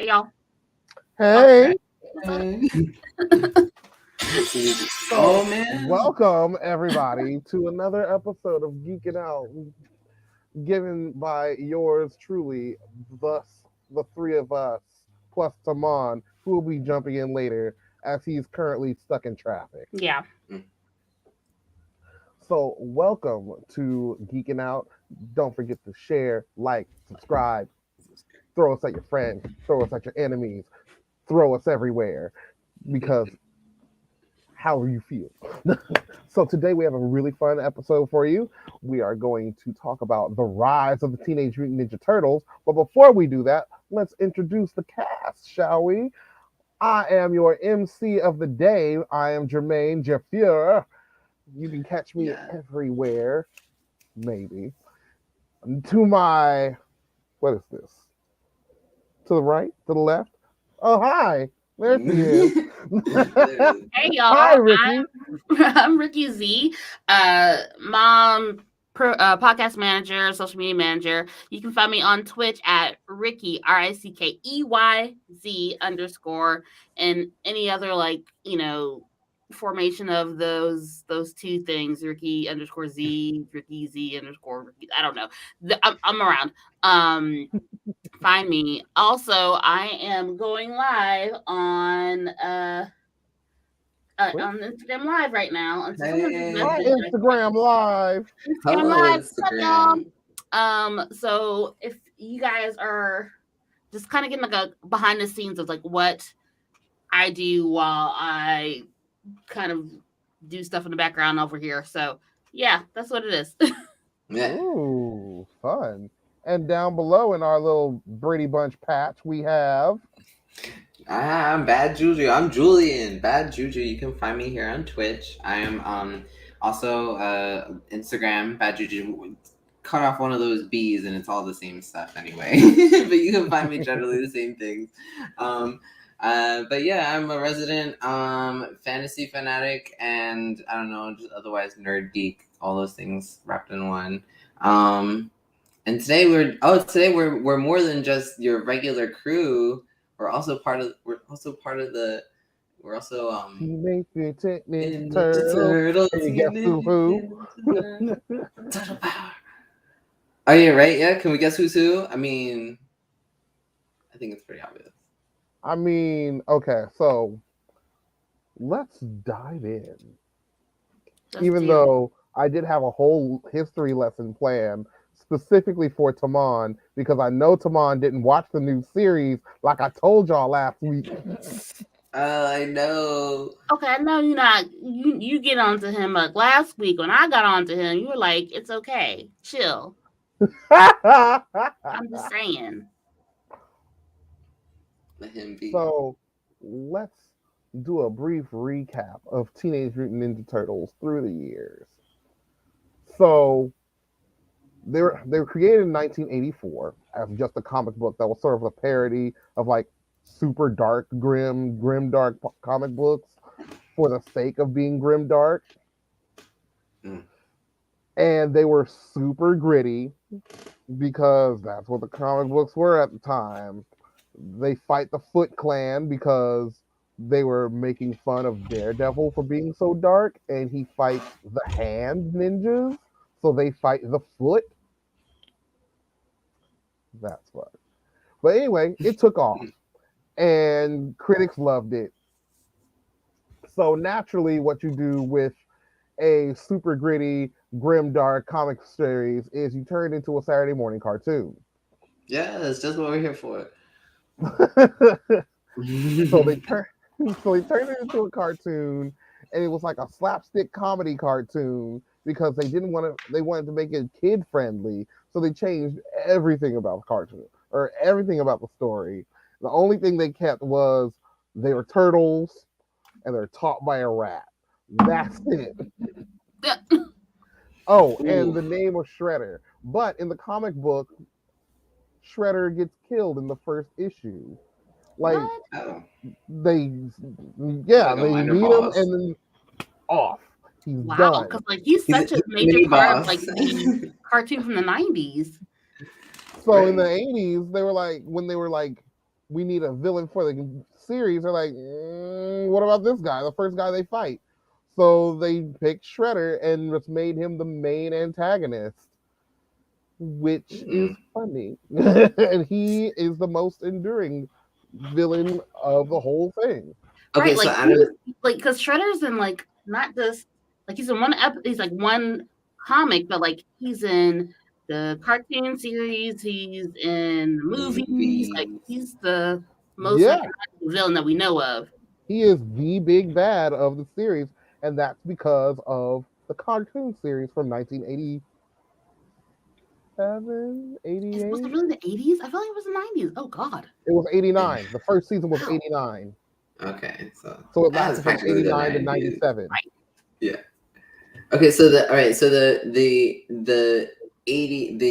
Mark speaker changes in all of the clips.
Speaker 1: Hey y'all.
Speaker 2: Hey.
Speaker 3: Hey.
Speaker 2: So,
Speaker 3: man.
Speaker 2: welcome everybody to another episode of Geekin Out, given by yours truly, thus the three of us, plus Taman, who will be jumping in later as he's currently stuck in traffic.
Speaker 1: Yeah.
Speaker 2: So, welcome to Geekin Out. Don't forget to share, like, subscribe, throw us at your friends, throw us at your enemies, throw us everywhere, because how you feel. So today we have a really fun episode for you. We are going to talk about the rise of the Teenage Mutant Ninja Turtles. But before we do that, let's introduce the cast, shall we? I am your MC of the day. I am Jermaine Jaffier. You can catch me everywhere, maybe. To my, what is this? To the right? To the left? Oh, hi. There she is.
Speaker 1: Hey y'all.
Speaker 2: Hi, Ricky.
Speaker 1: I'm Ricky Z. Mom, podcast manager, social media manager. You can find me on Twitch at Ricky RICKEYZ _ and any other formation of those two things, Ricky _Z, Ricky Z _ Ricky. I don't know. I'm around. Find me. Also, I am going live on Instagram Live right now. And so
Speaker 2: Hi, Instagram Live.
Speaker 1: Instagram Live. Instagram. So if you guys are just kind of getting like a behind the scenes of like what I do while I kind of do stuff in the background over here. So yeah, that's what it is.
Speaker 2: Ooh, fun. And down below in our little Brady Bunch patch, we have.
Speaker 3: I'm Bad Juju. I'm Julian. Bad Juju. You can find me here on Twitch. I am also Instagram, Bad Juju. Cut off one of those B's and it's all the same stuff anyway. But you can find me generally the same things. But yeah, I'm a resident fantasy fanatic and I don't know, just otherwise nerd geek. All those things wrapped in one. And today we're more than just your regular crew. We're also
Speaker 2: Teenage Mutant Ninja Turtles. And you guess who?
Speaker 3: Turtle Power. Oh yeah, right? Yeah. Can we guess who's who? I mean, I think it's pretty obvious.
Speaker 2: I mean, okay, so let's dive in. Even though I did have a whole history lesson planned specifically for Taman, because I know Taman didn't watch the new series like I told y'all last week.
Speaker 3: I know.
Speaker 1: Okay, I know you're not. You get onto him like last week when I got onto him. You were like, "It's okay, chill." I'm just saying.
Speaker 3: Let him be.
Speaker 2: So let's do a brief recap of Teenage Mutant Ninja Turtles through the years. So they were created in 1984 as just a comic book that was sort of a parody of like super dark, grim dark comic books for the sake of being grim dark. And they were super gritty because that's what the comic books were at the time. They fight the Foot Clan because they were making fun of Daredevil for being so dark, and he fights the Hand Ninjas, so they fight the Foot. That's fun. But anyway, it took off, and critics loved it. So naturally, what you do with a super gritty, grim dark comic series is you turn it into a Saturday morning cartoon.
Speaker 3: Yeah, that's just what we're here for.
Speaker 2: So they turned it into a cartoon, and it was like a slapstick comedy cartoon because they wanted to make it kid friendly. So they changed everything about the cartoon or everything about the story. The only thing they kept was they were turtles and they're taught by a rat. That's it. Oh, and the name was Shredder. But in the comic book, Shredder gets killed in the first issue. Like they meet him and then off. He's done.
Speaker 1: Because like he's such a major part of like the cartoon from the 90s.
Speaker 2: So in the 80s, they were like when they were like we need a villain for the series. They're like, what about this guy, the first guy they fight? So they picked Shredder and just made him the main antagonist, which is funny. And he is the most enduring villain of the whole thing.
Speaker 3: Okay,
Speaker 1: Right,
Speaker 3: so
Speaker 1: like
Speaker 3: out of
Speaker 1: like because Shredder's in like not just like he's in he's like one comic, but like he's in the cartoon series, he's in the movies, like
Speaker 3: movies,
Speaker 1: he's the most
Speaker 2: Yeah,
Speaker 1: recognizable villain that we know of.
Speaker 2: he is the big bad of the series, and that's because of the cartoon series from 1987,
Speaker 1: Was it
Speaker 2: 88.
Speaker 1: really the 80s? I feel like it was the 90s. Oh God.
Speaker 2: It was 89. The first season was
Speaker 1: Wow.
Speaker 2: 89.
Speaker 3: okay, so
Speaker 2: So it
Speaker 3: that's
Speaker 2: lasted from
Speaker 3: practically the
Speaker 2: 89 to
Speaker 3: 90s.
Speaker 2: 97.
Speaker 3: Yeah. Okay, so the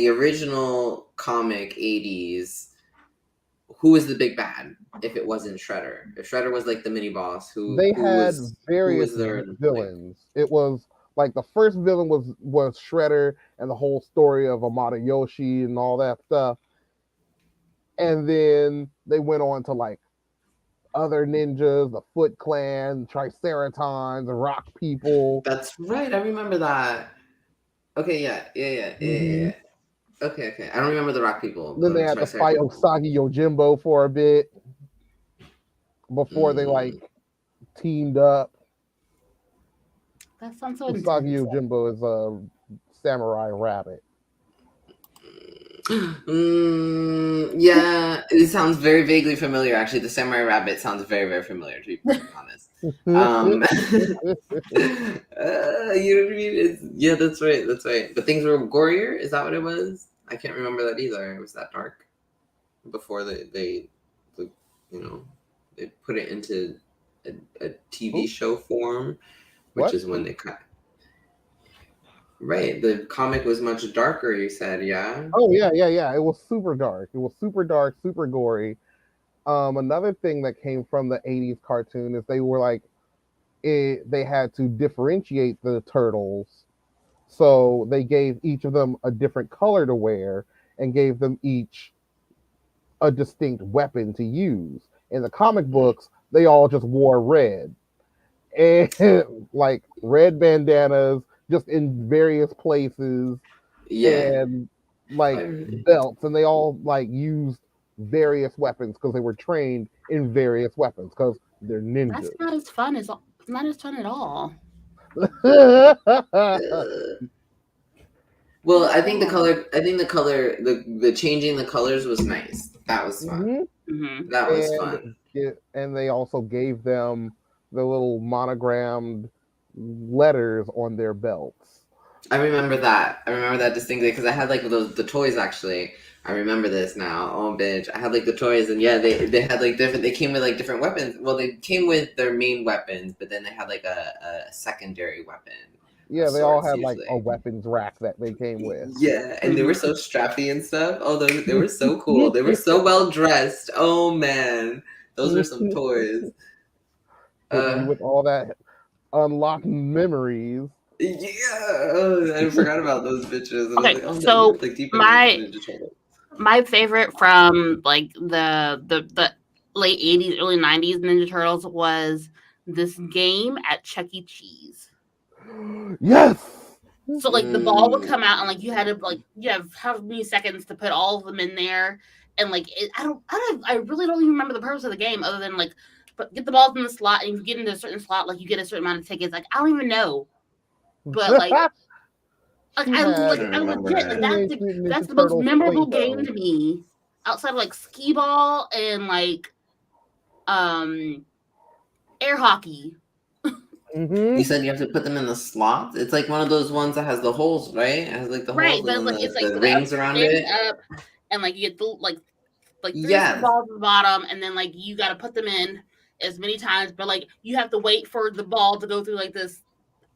Speaker 3: original comic 80s, who was the big bad if it wasn't Shredder? If Shredder was like the mini boss,
Speaker 2: They had
Speaker 3: who
Speaker 2: various
Speaker 3: was their like
Speaker 2: villains. It was like the first villain was Shredder and the whole story of Amada Yoshi and all that stuff. And then they went on to like other ninjas, the Foot Clan, Triceratons, the Rock People.
Speaker 3: That's right, I remember that. Okay, yeah. Okay. I don't remember the rock people,
Speaker 2: Then they
Speaker 3: the
Speaker 2: had to fight
Speaker 3: Triceratops.
Speaker 2: Osagi Yojimbo for a bit before they like
Speaker 3: Mm.
Speaker 2: teamed up.
Speaker 1: That sounds so
Speaker 2: Usagi
Speaker 1: intense.
Speaker 2: Yojimbo is a samurai rabbit.
Speaker 3: Yeah, it sounds very vaguely familiar. Actually, the Samurai Rabbit sounds very, very familiar, to be perfectly honest. You know what I mean? Yeah, that's right. But things were gorier. Is that what it was? I can't remember that either. It was that dark before they you know, they put it into a TV show form, which
Speaker 2: What?
Speaker 3: is when they cut. Right, the comic was much darker. You said, yeah.
Speaker 2: Oh yeah. It was super dark. It was super dark, super gory. Another thing that came from the 80s cartoon is they were like they had to differentiate the turtles. So they gave each of them a different color to wear and gave them each a distinct weapon to use. In the comic books, they all just wore red. And like red bandanas just in various places
Speaker 3: Yeah.
Speaker 2: and like belts, and they all like used various weapons because they were trained in various weapons because they're
Speaker 1: That's
Speaker 2: ninjas.
Speaker 1: not as fun at all.
Speaker 3: Well,
Speaker 1: Not
Speaker 3: I
Speaker 1: at
Speaker 3: think the
Speaker 1: all.
Speaker 3: color. I think the color. The changing the colors was nice. That was fun.
Speaker 2: Mhm.
Speaker 1: Mm-hmm.
Speaker 3: That was fun.
Speaker 2: And they also gave them the little monogrammed letters on their belts.
Speaker 3: I remember that. I remember that distinctly because I had like the toys actually. I remember this now. Oh, bitch! I had like the toys, and yeah, they had like different. They came with like different weapons. Well, they came with their main weapons, but then they had like a secondary weapon of
Speaker 2: Yeah, they all
Speaker 3: sorts
Speaker 2: had like a
Speaker 3: usually.
Speaker 2: weapons rack that they came with.
Speaker 3: Yeah, and they were so strappy and stuff. Oh, they were so cool.
Speaker 2: Giving
Speaker 3: They were so well dressed. Oh man, those were some toys.
Speaker 2: you with all that unlocked memories.
Speaker 3: Yeah, oh, I forgot about those bitches. And I was
Speaker 1: Okay,
Speaker 3: like, oh, they
Speaker 1: so
Speaker 3: were like deep in
Speaker 1: my
Speaker 3: Ninja Turtles.
Speaker 1: my favorite from like the late 80s, early 90s Ninja Turtles was this game at Chuck E. Cheese.
Speaker 2: Yes.
Speaker 1: So like the ball would come out and like you had to like you have how many seconds to put all of them in there, and like I really don't even remember the purpose of the game other than like but get the balls in the slot, and if you get into a certain slot like you get a certain amount of tickets. Like I don't even know, but
Speaker 2: She had
Speaker 3: Couldn't
Speaker 1: I legit
Speaker 3: remember
Speaker 1: like
Speaker 3: it.
Speaker 2: Teenage Mutant
Speaker 1: that's
Speaker 2: Ninja
Speaker 1: the most
Speaker 2: Turtles
Speaker 1: memorable game
Speaker 2: Play-Doh.
Speaker 1: to me outside of like skee ball and like um air hockey.
Speaker 3: You said you have to put them in the slots. It's like one of those ones that has the holes, right? It has like the
Speaker 1: Right,
Speaker 3: holes
Speaker 1: but
Speaker 3: and
Speaker 1: it's
Speaker 3: then
Speaker 1: like it's like
Speaker 3: the
Speaker 1: up
Speaker 3: rings around
Speaker 1: spin
Speaker 3: it.
Speaker 1: up and like you get the like three or four
Speaker 3: Yes.
Speaker 1: balls at the bottom, and then like you got to put them in as many times, but like you have to wait for the ball to go through like this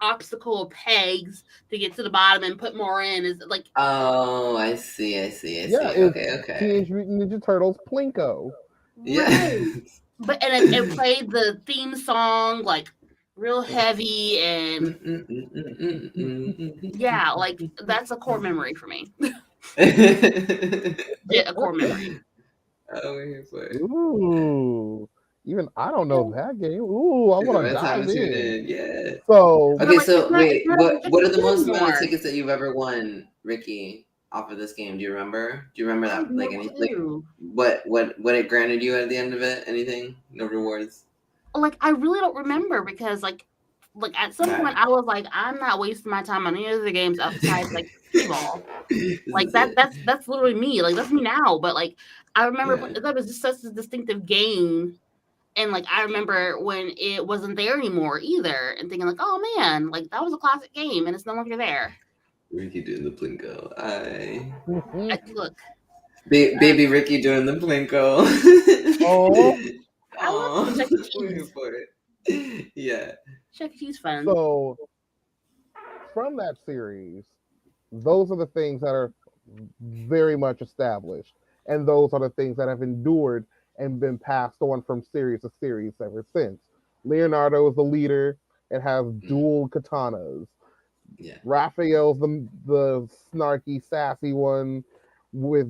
Speaker 1: obstacle of pegs to get to the bottom and put more in. Is like
Speaker 3: Oh, I see.
Speaker 2: Yeah, it's
Speaker 3: Okay.
Speaker 2: Teenage Mutant Ninja Turtles Plinko.
Speaker 3: Yeah.
Speaker 1: right, but and it played the theme song like real heavy and yeah, like that's a core memory for me. Yeah, a core memory.
Speaker 3: We're here for it.
Speaker 2: Ooh, even I don't know that game. Ooh, I
Speaker 3: It's the
Speaker 2: want to
Speaker 3: best time
Speaker 2: dive
Speaker 3: to tune
Speaker 2: in.
Speaker 3: in. Yeah.
Speaker 2: So,
Speaker 1: But
Speaker 3: Okay,
Speaker 1: like,
Speaker 3: so
Speaker 1: it's
Speaker 3: wait,
Speaker 1: not as
Speaker 3: what are the
Speaker 1: addictive
Speaker 3: most amount of
Speaker 1: anymore.
Speaker 3: tickets that you've ever won, Ricky, off of this game? Do you remember? Do you remember
Speaker 1: I have
Speaker 3: that? Like
Speaker 1: no
Speaker 3: any like
Speaker 1: clue.
Speaker 3: what it granted you at the end of it? Anything? No rewards.
Speaker 1: Like, I really don't remember because like at some
Speaker 3: Okay.
Speaker 1: point I was like, I'm not wasting my time on any of the games outside like T-ball.
Speaker 3: This
Speaker 1: Like
Speaker 3: is it.
Speaker 1: that's literally me. Like that's me now. But like I remember
Speaker 3: Yeah.
Speaker 1: that was just such a distinctive game. And like I remember when it wasn't there anymore either, and thinking like, oh man, like that was a classic game, and it's no longer there.
Speaker 3: Ricky doing the plinko.
Speaker 1: I look,
Speaker 3: Baby Ricky doing the plinko.
Speaker 2: oh,
Speaker 1: I love the
Speaker 3: Oh,
Speaker 1: Chuck E.
Speaker 3: waiting
Speaker 1: Cheese.
Speaker 3: for it. Yeah.
Speaker 1: Chuck E. Cheese fun.
Speaker 2: so from that series, those are the things that are very much established, and those are the things that have endured and been passed on from series to series ever since. Leonardo is the leader. It has
Speaker 3: Mm,
Speaker 2: dual katanas.
Speaker 3: yeah.
Speaker 2: Raphael's the snarky, sassy one with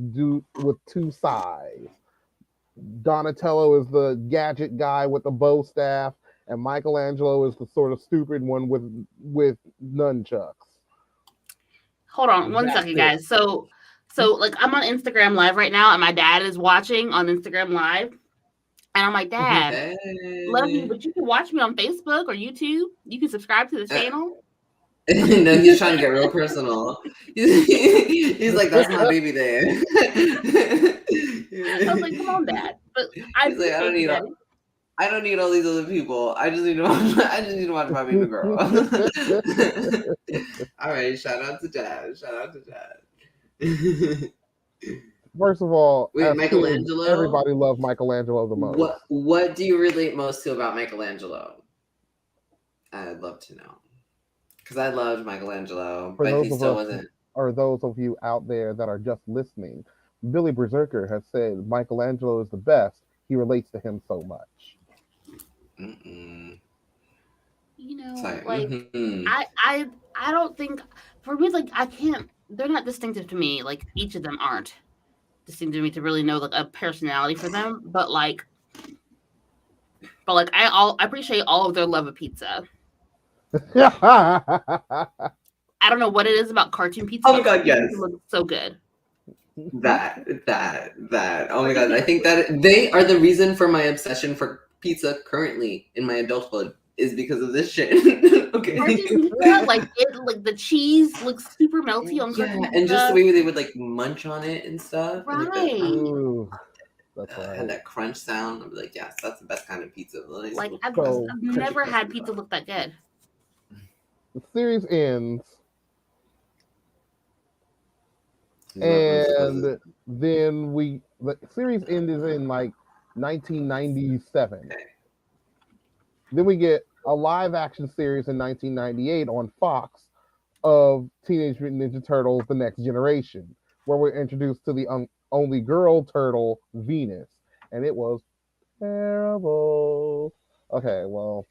Speaker 2: two sides. Donatello is the gadget guy with the bow staff, and Michelangelo is the sort of stupid one with nunchucks.
Speaker 1: Hold on one
Speaker 2: That's
Speaker 1: second,
Speaker 2: it.
Speaker 1: guys. So like I'm on Instagram Live right now, and my dad is watching on Instagram Live, and I'm like, Dad, love you,
Speaker 3: Hey.
Speaker 1: but you can watch me on Facebook or YouTube. You can subscribe to the
Speaker 3: Uh,
Speaker 1: channel.
Speaker 3: no, he's trying to get real personal. He's like, that's my baby there.
Speaker 1: I was like, come on, Dad. But I
Speaker 3: He's like,
Speaker 1: appreciate you, Daddy.
Speaker 3: I don't need all these other people. I just need to watch. I just need to watch my baby girl. All right, shout out to Dad. Shout out to Dad.
Speaker 2: First of all,
Speaker 3: Wait,
Speaker 2: as kids,
Speaker 3: Michelangelo.
Speaker 2: everybody loved Michelangelo the most.
Speaker 3: What do you relate most to about Michelangelo? I'd love to know because I loved Michelangelo,
Speaker 2: For
Speaker 3: but
Speaker 2: those
Speaker 3: he
Speaker 2: of
Speaker 3: still
Speaker 2: us,
Speaker 3: wasn't.
Speaker 2: or those of you out there that are just listening, Billy Berserker has said Michelangelo is the best. He relates to him so much.
Speaker 3: Mm-mm.
Speaker 1: You know,
Speaker 3: Sorry.
Speaker 1: like
Speaker 3: Mm-hmm.
Speaker 1: I don't think for me like I can't. They're not distinctive to me. Like each of them aren't distinctive to me to really know like a personality for them. But like I appreciate all of their love of pizza. I don't know what it is about cartoon pizza,
Speaker 3: Oh my
Speaker 1: but
Speaker 3: God,
Speaker 1: cartoon
Speaker 3: yes.
Speaker 1: pizza looks so good.
Speaker 3: That. Oh my
Speaker 1: Cartoon
Speaker 3: God, I
Speaker 1: pizza
Speaker 3: think that they are the reason for my obsession for pizza currently in my adulthood is because of this shit. Okay.
Speaker 1: cartoon pizza, like the cheese looks super melty on
Speaker 3: Yeah,
Speaker 1: cartoon
Speaker 3: and just the
Speaker 1: pizza.
Speaker 3: way they would like munch on it and stuff, and like the
Speaker 1: Right.
Speaker 2: Ooh, that's
Speaker 3: had
Speaker 2: right.
Speaker 3: that crunch sound. I'd be like, yes, that's the best kind of pizza. The nice
Speaker 1: Like
Speaker 3: little
Speaker 1: I've,
Speaker 3: crust,
Speaker 2: So
Speaker 1: I've
Speaker 3: crunchy
Speaker 1: never
Speaker 3: crust
Speaker 1: had
Speaker 3: on
Speaker 1: pizza
Speaker 3: top.
Speaker 1: look that good.
Speaker 2: the series ends,
Speaker 3: Was
Speaker 2: and then the series ended in like 1997.
Speaker 3: okay.
Speaker 2: Then we get a live action series in 1998 on Fox of Teenage Mutant Ninja Turtles: The Next Generation, where we're introduced to the only girl turtle, Venus, and it was terrible. Okay, well,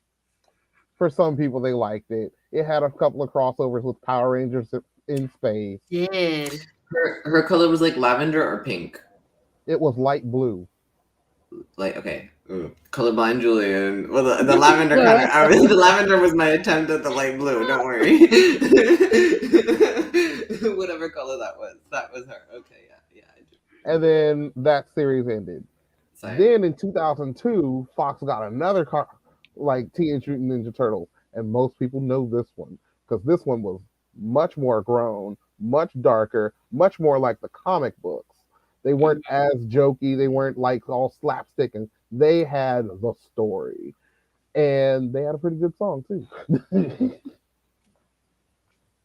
Speaker 2: for some people they liked it. It had a couple of crossovers with Power Rangers in space.
Speaker 1: Did
Speaker 3: Her color was like lavender or pink.
Speaker 2: It was light blue.
Speaker 3: Like okay, colorblind Julian. Well, the lavender kind of. I mean, the lavender was my attempt at the light blue. Don't worry. Whatever color that was her. Okay, yeah, I do.
Speaker 2: And then that series ended.
Speaker 3: Sorry.
Speaker 2: Then in 2002, Fox got another like Teenage Mutant Ninja Turtles, and most people know this one because this one was much more grown, much darker, much more like the comic books. They weren't as jokey, they weren't like all slapstick, and they had the story, and they had a pretty good song too.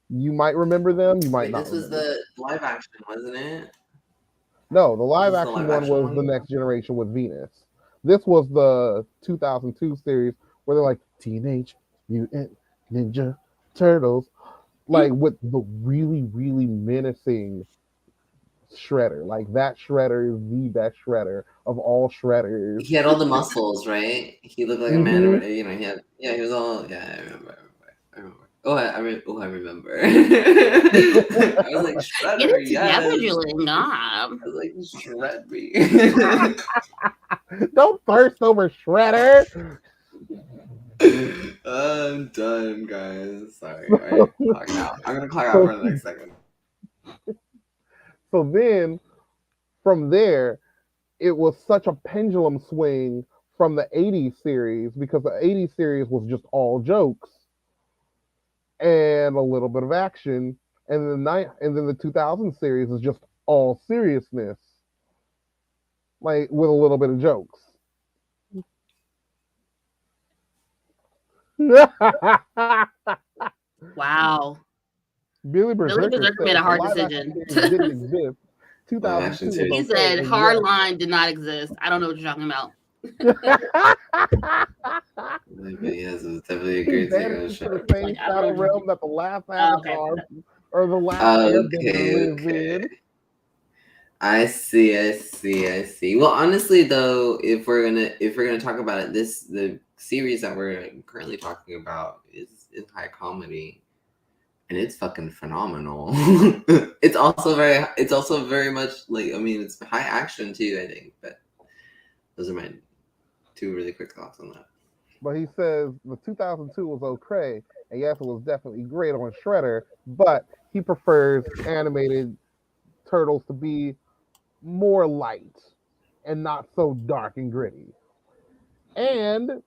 Speaker 2: You might remember them, you might
Speaker 3: Wait,
Speaker 2: not
Speaker 3: this was
Speaker 2: remember them.
Speaker 3: the live action, wasn't it?
Speaker 2: No, the
Speaker 3: Was
Speaker 2: live
Speaker 3: this the
Speaker 2: action
Speaker 3: live
Speaker 2: one
Speaker 3: action
Speaker 2: was The
Speaker 3: one?
Speaker 2: Next Generation with Venus. This was the 2002 series where they're like Teenage Mutant Ninja Turtles, like with the really, really menacing Shredder. Like that Shredder is the best Shredder of all Shredders.
Speaker 3: He had all the muscles, right? He looked like a man.
Speaker 2: Hmm.
Speaker 3: You know, he was all. Yeah, I remember. I remember. I was like,
Speaker 1: Get
Speaker 3: Shredder,
Speaker 1: it together,
Speaker 3: yes.
Speaker 1: Julian.
Speaker 3: I
Speaker 1: God.
Speaker 3: was like, shred me.
Speaker 2: Don't thirst over Shredder.
Speaker 3: I'm done, guys. Sorry. All right, clock out. I'm gonna clock out
Speaker 2: So,
Speaker 3: for the next second.
Speaker 2: so then from there, it was such a pendulum swing from the 80s series because the 80s series was just all jokes and a little bit of action, and then the 2000 series is just all seriousness, like with a little bit of jokes.
Speaker 1: Wow.
Speaker 2: Billy
Speaker 1: Billy
Speaker 2: Berserker
Speaker 1: Berserker made
Speaker 2: says
Speaker 1: a
Speaker 2: the
Speaker 1: hard
Speaker 2: live action
Speaker 1: decision.
Speaker 2: series didn't exist.
Speaker 3: Live action
Speaker 2: 2002 was
Speaker 1: He
Speaker 3: series.
Speaker 2: okay,
Speaker 1: said
Speaker 2: and
Speaker 1: hard line did not exist. I don't know what you're talking about.
Speaker 3: But yes, it was definitely a
Speaker 2: he
Speaker 3: great take on the
Speaker 2: vanishes to the
Speaker 3: show.
Speaker 2: same
Speaker 1: Like, I don't know
Speaker 2: shadow
Speaker 1: what you're
Speaker 2: realm
Speaker 1: talking
Speaker 2: that the last
Speaker 1: about. Okay.
Speaker 2: Avatar or the last Airbender
Speaker 3: Okay,
Speaker 2: lives
Speaker 3: okay.
Speaker 2: in.
Speaker 3: I see. Well, honestly, though, if we're gonna talk about it, the series that we're currently talking about is high comedy, and it's fucking phenomenal. It's also very much like, I mean, it's high action too, I think. But those are my two really quick thoughts on that.
Speaker 2: But he says the 2002 was okay, and yes, it was definitely great on Shredder, but he prefers animated turtles to be more light and not so dark and gritty. And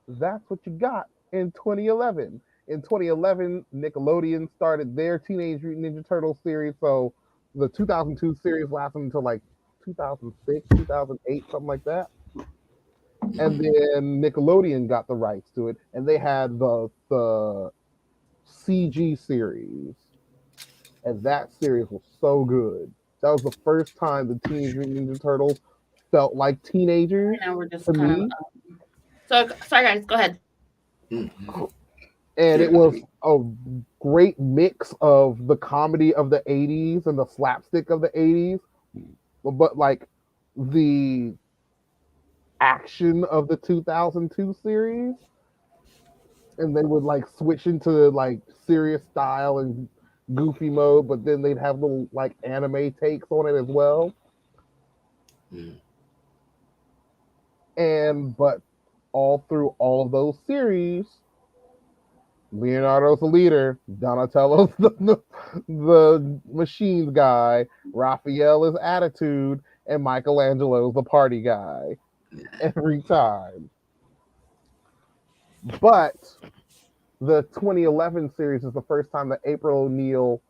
Speaker 2: that's what you got in 2011. In 2011, Nickelodeon started their Teenage Mutant Ninja Turtles series. So the 2002 series lasted until like 2006, 2008, something like that. And then Nickelodeon got the rights to it, and they had the CG series, and that series was so good. That was the first time the Teenage Mutant Ninja Turtles felt like teenagers
Speaker 1: Right now we're just
Speaker 2: to
Speaker 1: kind of.
Speaker 2: me,
Speaker 1: So sorry, guys. Go ahead.
Speaker 3: Mm.
Speaker 2: and it
Speaker 3: Yeah.
Speaker 2: was a great mix of the comedy of the 80s and the slapstick of the 80s, but like the action of the 2002 series, and they would like switch into like serious style and goofy mode, but then they'd have little like anime takes on it as well.
Speaker 3: Mm.
Speaker 2: And but all through all of those series, Leonardo's the leader, Donatello's the machines guy, Raphael is attitude, and Michelangelo's the party guy every time. But the 2011 series is the first time that April O'Neil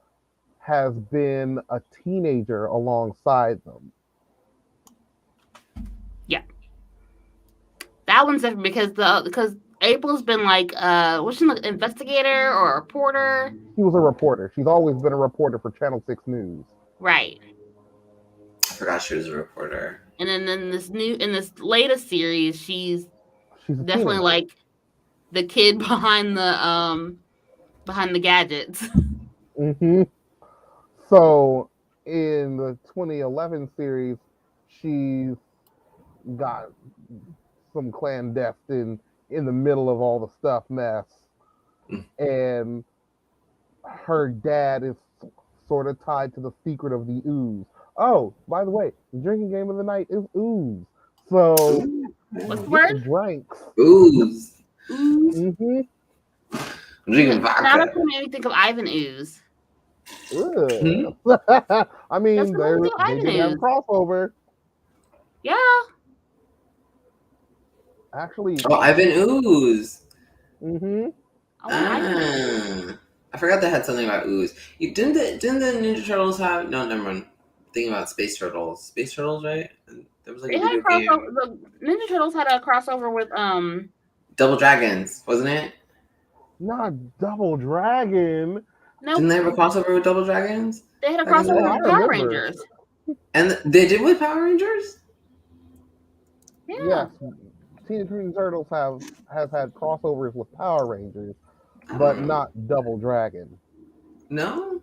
Speaker 2: has been a teenager alongside them.
Speaker 1: Yeah, that one's different because April's been like was she an investigator or a reporter?
Speaker 2: She was a reporter. She's always been a reporter for Channel 6 News.
Speaker 1: Right.
Speaker 3: I forgot she was a reporter.
Speaker 1: And then in this latest series, she's
Speaker 2: She's a
Speaker 1: definitely
Speaker 2: teenager.
Speaker 1: like the kid behind the gadgets.
Speaker 2: Hmm. So in the 2011 series, she's got some clandestine in the middle of all the stuff mess,
Speaker 3: Mm.
Speaker 2: and her dad is sort of tied to the secret of the ooze. Oh, by the way, the drinking game of the night is ooze. So
Speaker 3: Ooh.
Speaker 1: What's the
Speaker 2: get
Speaker 1: word?
Speaker 2: your drinks.
Speaker 3: Ooze.
Speaker 1: Ooze.
Speaker 2: Mm-hmm.
Speaker 3: I'm drinking
Speaker 1: Now
Speaker 3: vodka.
Speaker 1: that's what made me think of Ivan Ooze.
Speaker 3: Hmm?
Speaker 2: I
Speaker 1: That's
Speaker 2: mean,
Speaker 1: what made me think of
Speaker 2: they
Speaker 1: Ivan
Speaker 2: did have a
Speaker 1: Ooze.
Speaker 2: crossover.
Speaker 1: Yeah.
Speaker 2: Actually,
Speaker 3: Oh, Ivan Ooze.
Speaker 2: mm-hmm.
Speaker 1: I want Ivan Ooze.
Speaker 3: I forgot they had something about ooze. Didn't the Ninja Turtles have, no, never mind. Thinking about Space Turtles. Space Turtles, right? And there was like
Speaker 1: They
Speaker 3: a
Speaker 1: had
Speaker 3: video
Speaker 1: a crossover.
Speaker 3: game.
Speaker 1: The Ninja Turtles had a crossover with
Speaker 3: Double Dragons, wasn't it?
Speaker 2: Not Double Dragon.
Speaker 1: nope.
Speaker 3: Didn't they have a crossover with Double Dragons
Speaker 1: They had a
Speaker 3: back in the
Speaker 2: Oh,
Speaker 1: crossover
Speaker 2: I
Speaker 1: with
Speaker 3: day?
Speaker 1: Power
Speaker 2: remember.
Speaker 1: Rangers.
Speaker 3: And they did with Power Rangers?
Speaker 1: Yeah.
Speaker 2: Yes, Teenage Mutant Turtles has had crossovers with Power Rangers,
Speaker 3: I
Speaker 2: but
Speaker 3: don't know.
Speaker 2: not Double Dragon.
Speaker 3: No?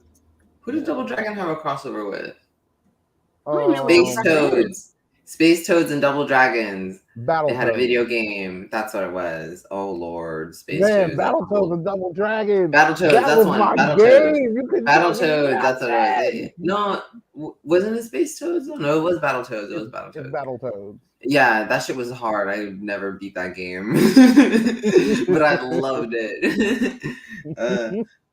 Speaker 3: Who did
Speaker 2: No.
Speaker 3: Double Dragon have a crossover with?
Speaker 1: What do you mean with Double
Speaker 2: Um,
Speaker 1: Dragon?
Speaker 3: Space Space Toads and Double Dragons. They had a video
Speaker 2: Battletoads.
Speaker 3: game. That's what it was. Oh Lord, Space
Speaker 2: Man,
Speaker 3: Toads. That's
Speaker 2: Battletoads and Double Dragons.
Speaker 3: Battletoads.
Speaker 2: That
Speaker 3: That's
Speaker 2: was
Speaker 3: one.
Speaker 2: my
Speaker 3: Battletoads.
Speaker 2: game. You could tell me
Speaker 3: Battletoads. That's what it was.
Speaker 2: nothing.
Speaker 3: No, wasn't it Space Toads? No, it was Battletoads. It was
Speaker 2: It's
Speaker 3: Battletoads.
Speaker 2: Battletoads.
Speaker 3: Yeah, that shit was hard. I never beat that game, but I loved it.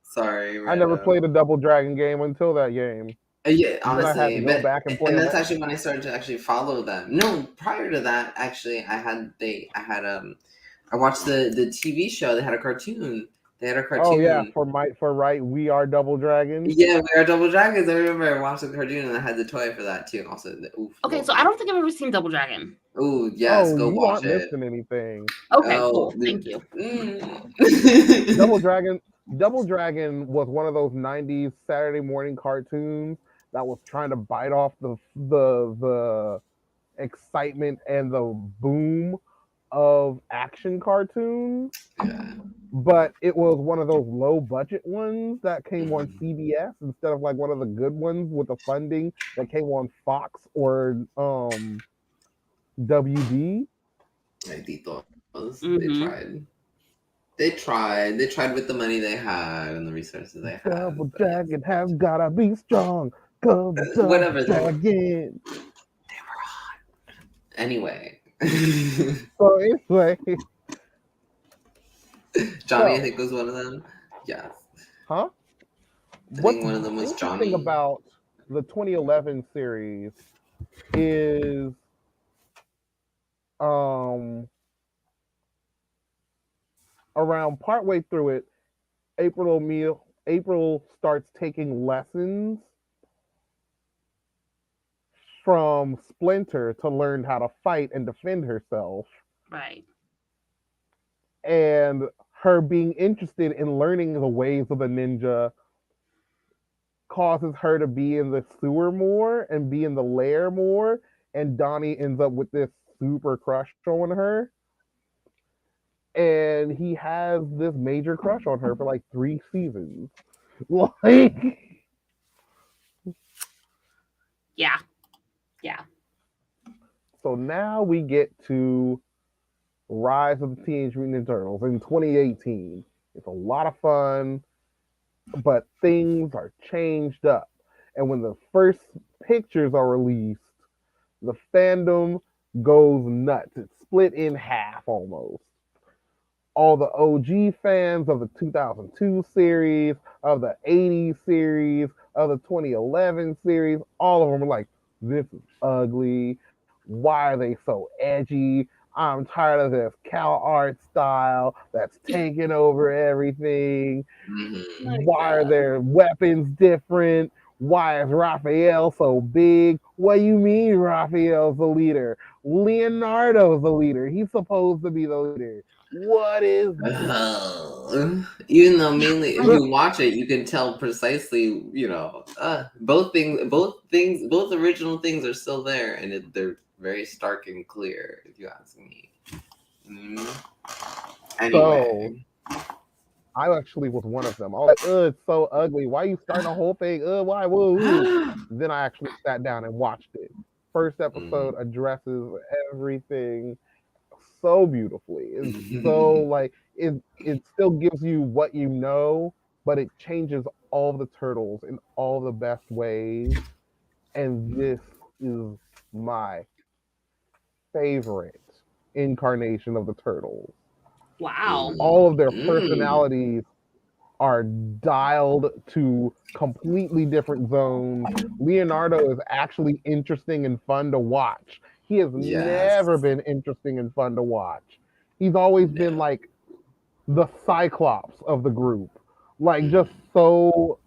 Speaker 3: Sorry,
Speaker 2: I never
Speaker 3: random.
Speaker 2: played a Double Dragon game until that game.
Speaker 3: Yeah,
Speaker 2: And then I had
Speaker 3: honestly,
Speaker 2: to go back and play
Speaker 3: and
Speaker 2: them
Speaker 3: that's
Speaker 2: all.
Speaker 3: actually when I started to actually follow them. No, prior to that, actually, I watched the TV show. They had a cartoon. They had a
Speaker 2: Oh yeah,
Speaker 3: cartoon.
Speaker 2: for right, we are Double Dragons.
Speaker 3: Yeah, we are Double Dragons. I remember I watched the cartoon and I had the toy for that too. Also,
Speaker 1: Okay, so I don't think I've ever seen Double Dragon.
Speaker 3: Ooh, yes,
Speaker 2: Oh,
Speaker 3: go
Speaker 2: you
Speaker 3: watch
Speaker 2: aren't
Speaker 3: it.
Speaker 2: missing anything.
Speaker 1: Okay,
Speaker 3: Oh,
Speaker 1: cool. Thank you.
Speaker 2: Double Dragon Double Dragon was one of those 90s Saturday morning cartoons that was trying to bite off the excitement and the boom of action cartoons,
Speaker 3: Yeah.
Speaker 2: but it was one of those low budget ones that came on CBS instead of like one of the good ones with the funding that came on Fox or WB.
Speaker 3: Malditos. They
Speaker 1: Mm-hmm.
Speaker 3: tried. They tried. They tried with the money they had and the resources they had.
Speaker 2: Double
Speaker 3: But
Speaker 2: Dragon has gotta be strong. Double
Speaker 3: whatever.
Speaker 2: Dragon.
Speaker 3: They were hot. Anyway.
Speaker 2: So anyway,
Speaker 3: Johnny, I
Speaker 2: so
Speaker 3: think, was one of them. Yes.
Speaker 2: huh?
Speaker 3: I
Speaker 2: What's
Speaker 3: think one of them was
Speaker 2: interesting
Speaker 3: Johnny.
Speaker 2: about the 2011 series is um around partway through it, April starts taking lessons from Splinter to learn how to fight and defend herself.
Speaker 1: Right.
Speaker 2: And her being interested in learning the ways of the ninja causes her to be in the sewer more and be in the lair more. And Donnie ends up with this super crush on her. And he has this major crush on her for like 3 seasons. Like,
Speaker 1: Yeah. Yeah.
Speaker 2: so now we get to Rise of the Teenage Mutant Ninja Turtles in 2018. It's a lot of fun, but things are changed up. And when the first pictures are released, the fandom goes nuts. It's split in half almost. All the OG fans of the 2002 series, of the 80s series, of the 2011 series, all of them are like, this is ugly. Why are they so edgy? I'm tired of this cow art style that's taking over everything.
Speaker 3: Mm-hmm.
Speaker 1: My
Speaker 2: Why are
Speaker 1: God.
Speaker 2: their weapons different? Why is Raphael so big? What do you mean Raphael's the leader? Leonardo's the leader. He's supposed to be the leader. What is
Speaker 3: Even though mainly if you watch it, you can tell precisely, both original things are still there, and they're very stark and clear, if you ask me. Anyway.
Speaker 2: So I actually was one of them. I was like, it's so ugly. Why are you starting the whole thing? Why? Woo. Then I actually sat down and watched it. First episode addresses everything so beautifully. It's so like it still gives you what you know, but it changes all the turtles in all the best ways. And this is my favorite incarnation of the turtles.
Speaker 1: Wow.
Speaker 2: All of their personalities are dialed to completely different zones. Leonardo is actually interesting and fun to watch. He has never been interesting and fun to watch. He's always been like the Cyclops of the group. Like just so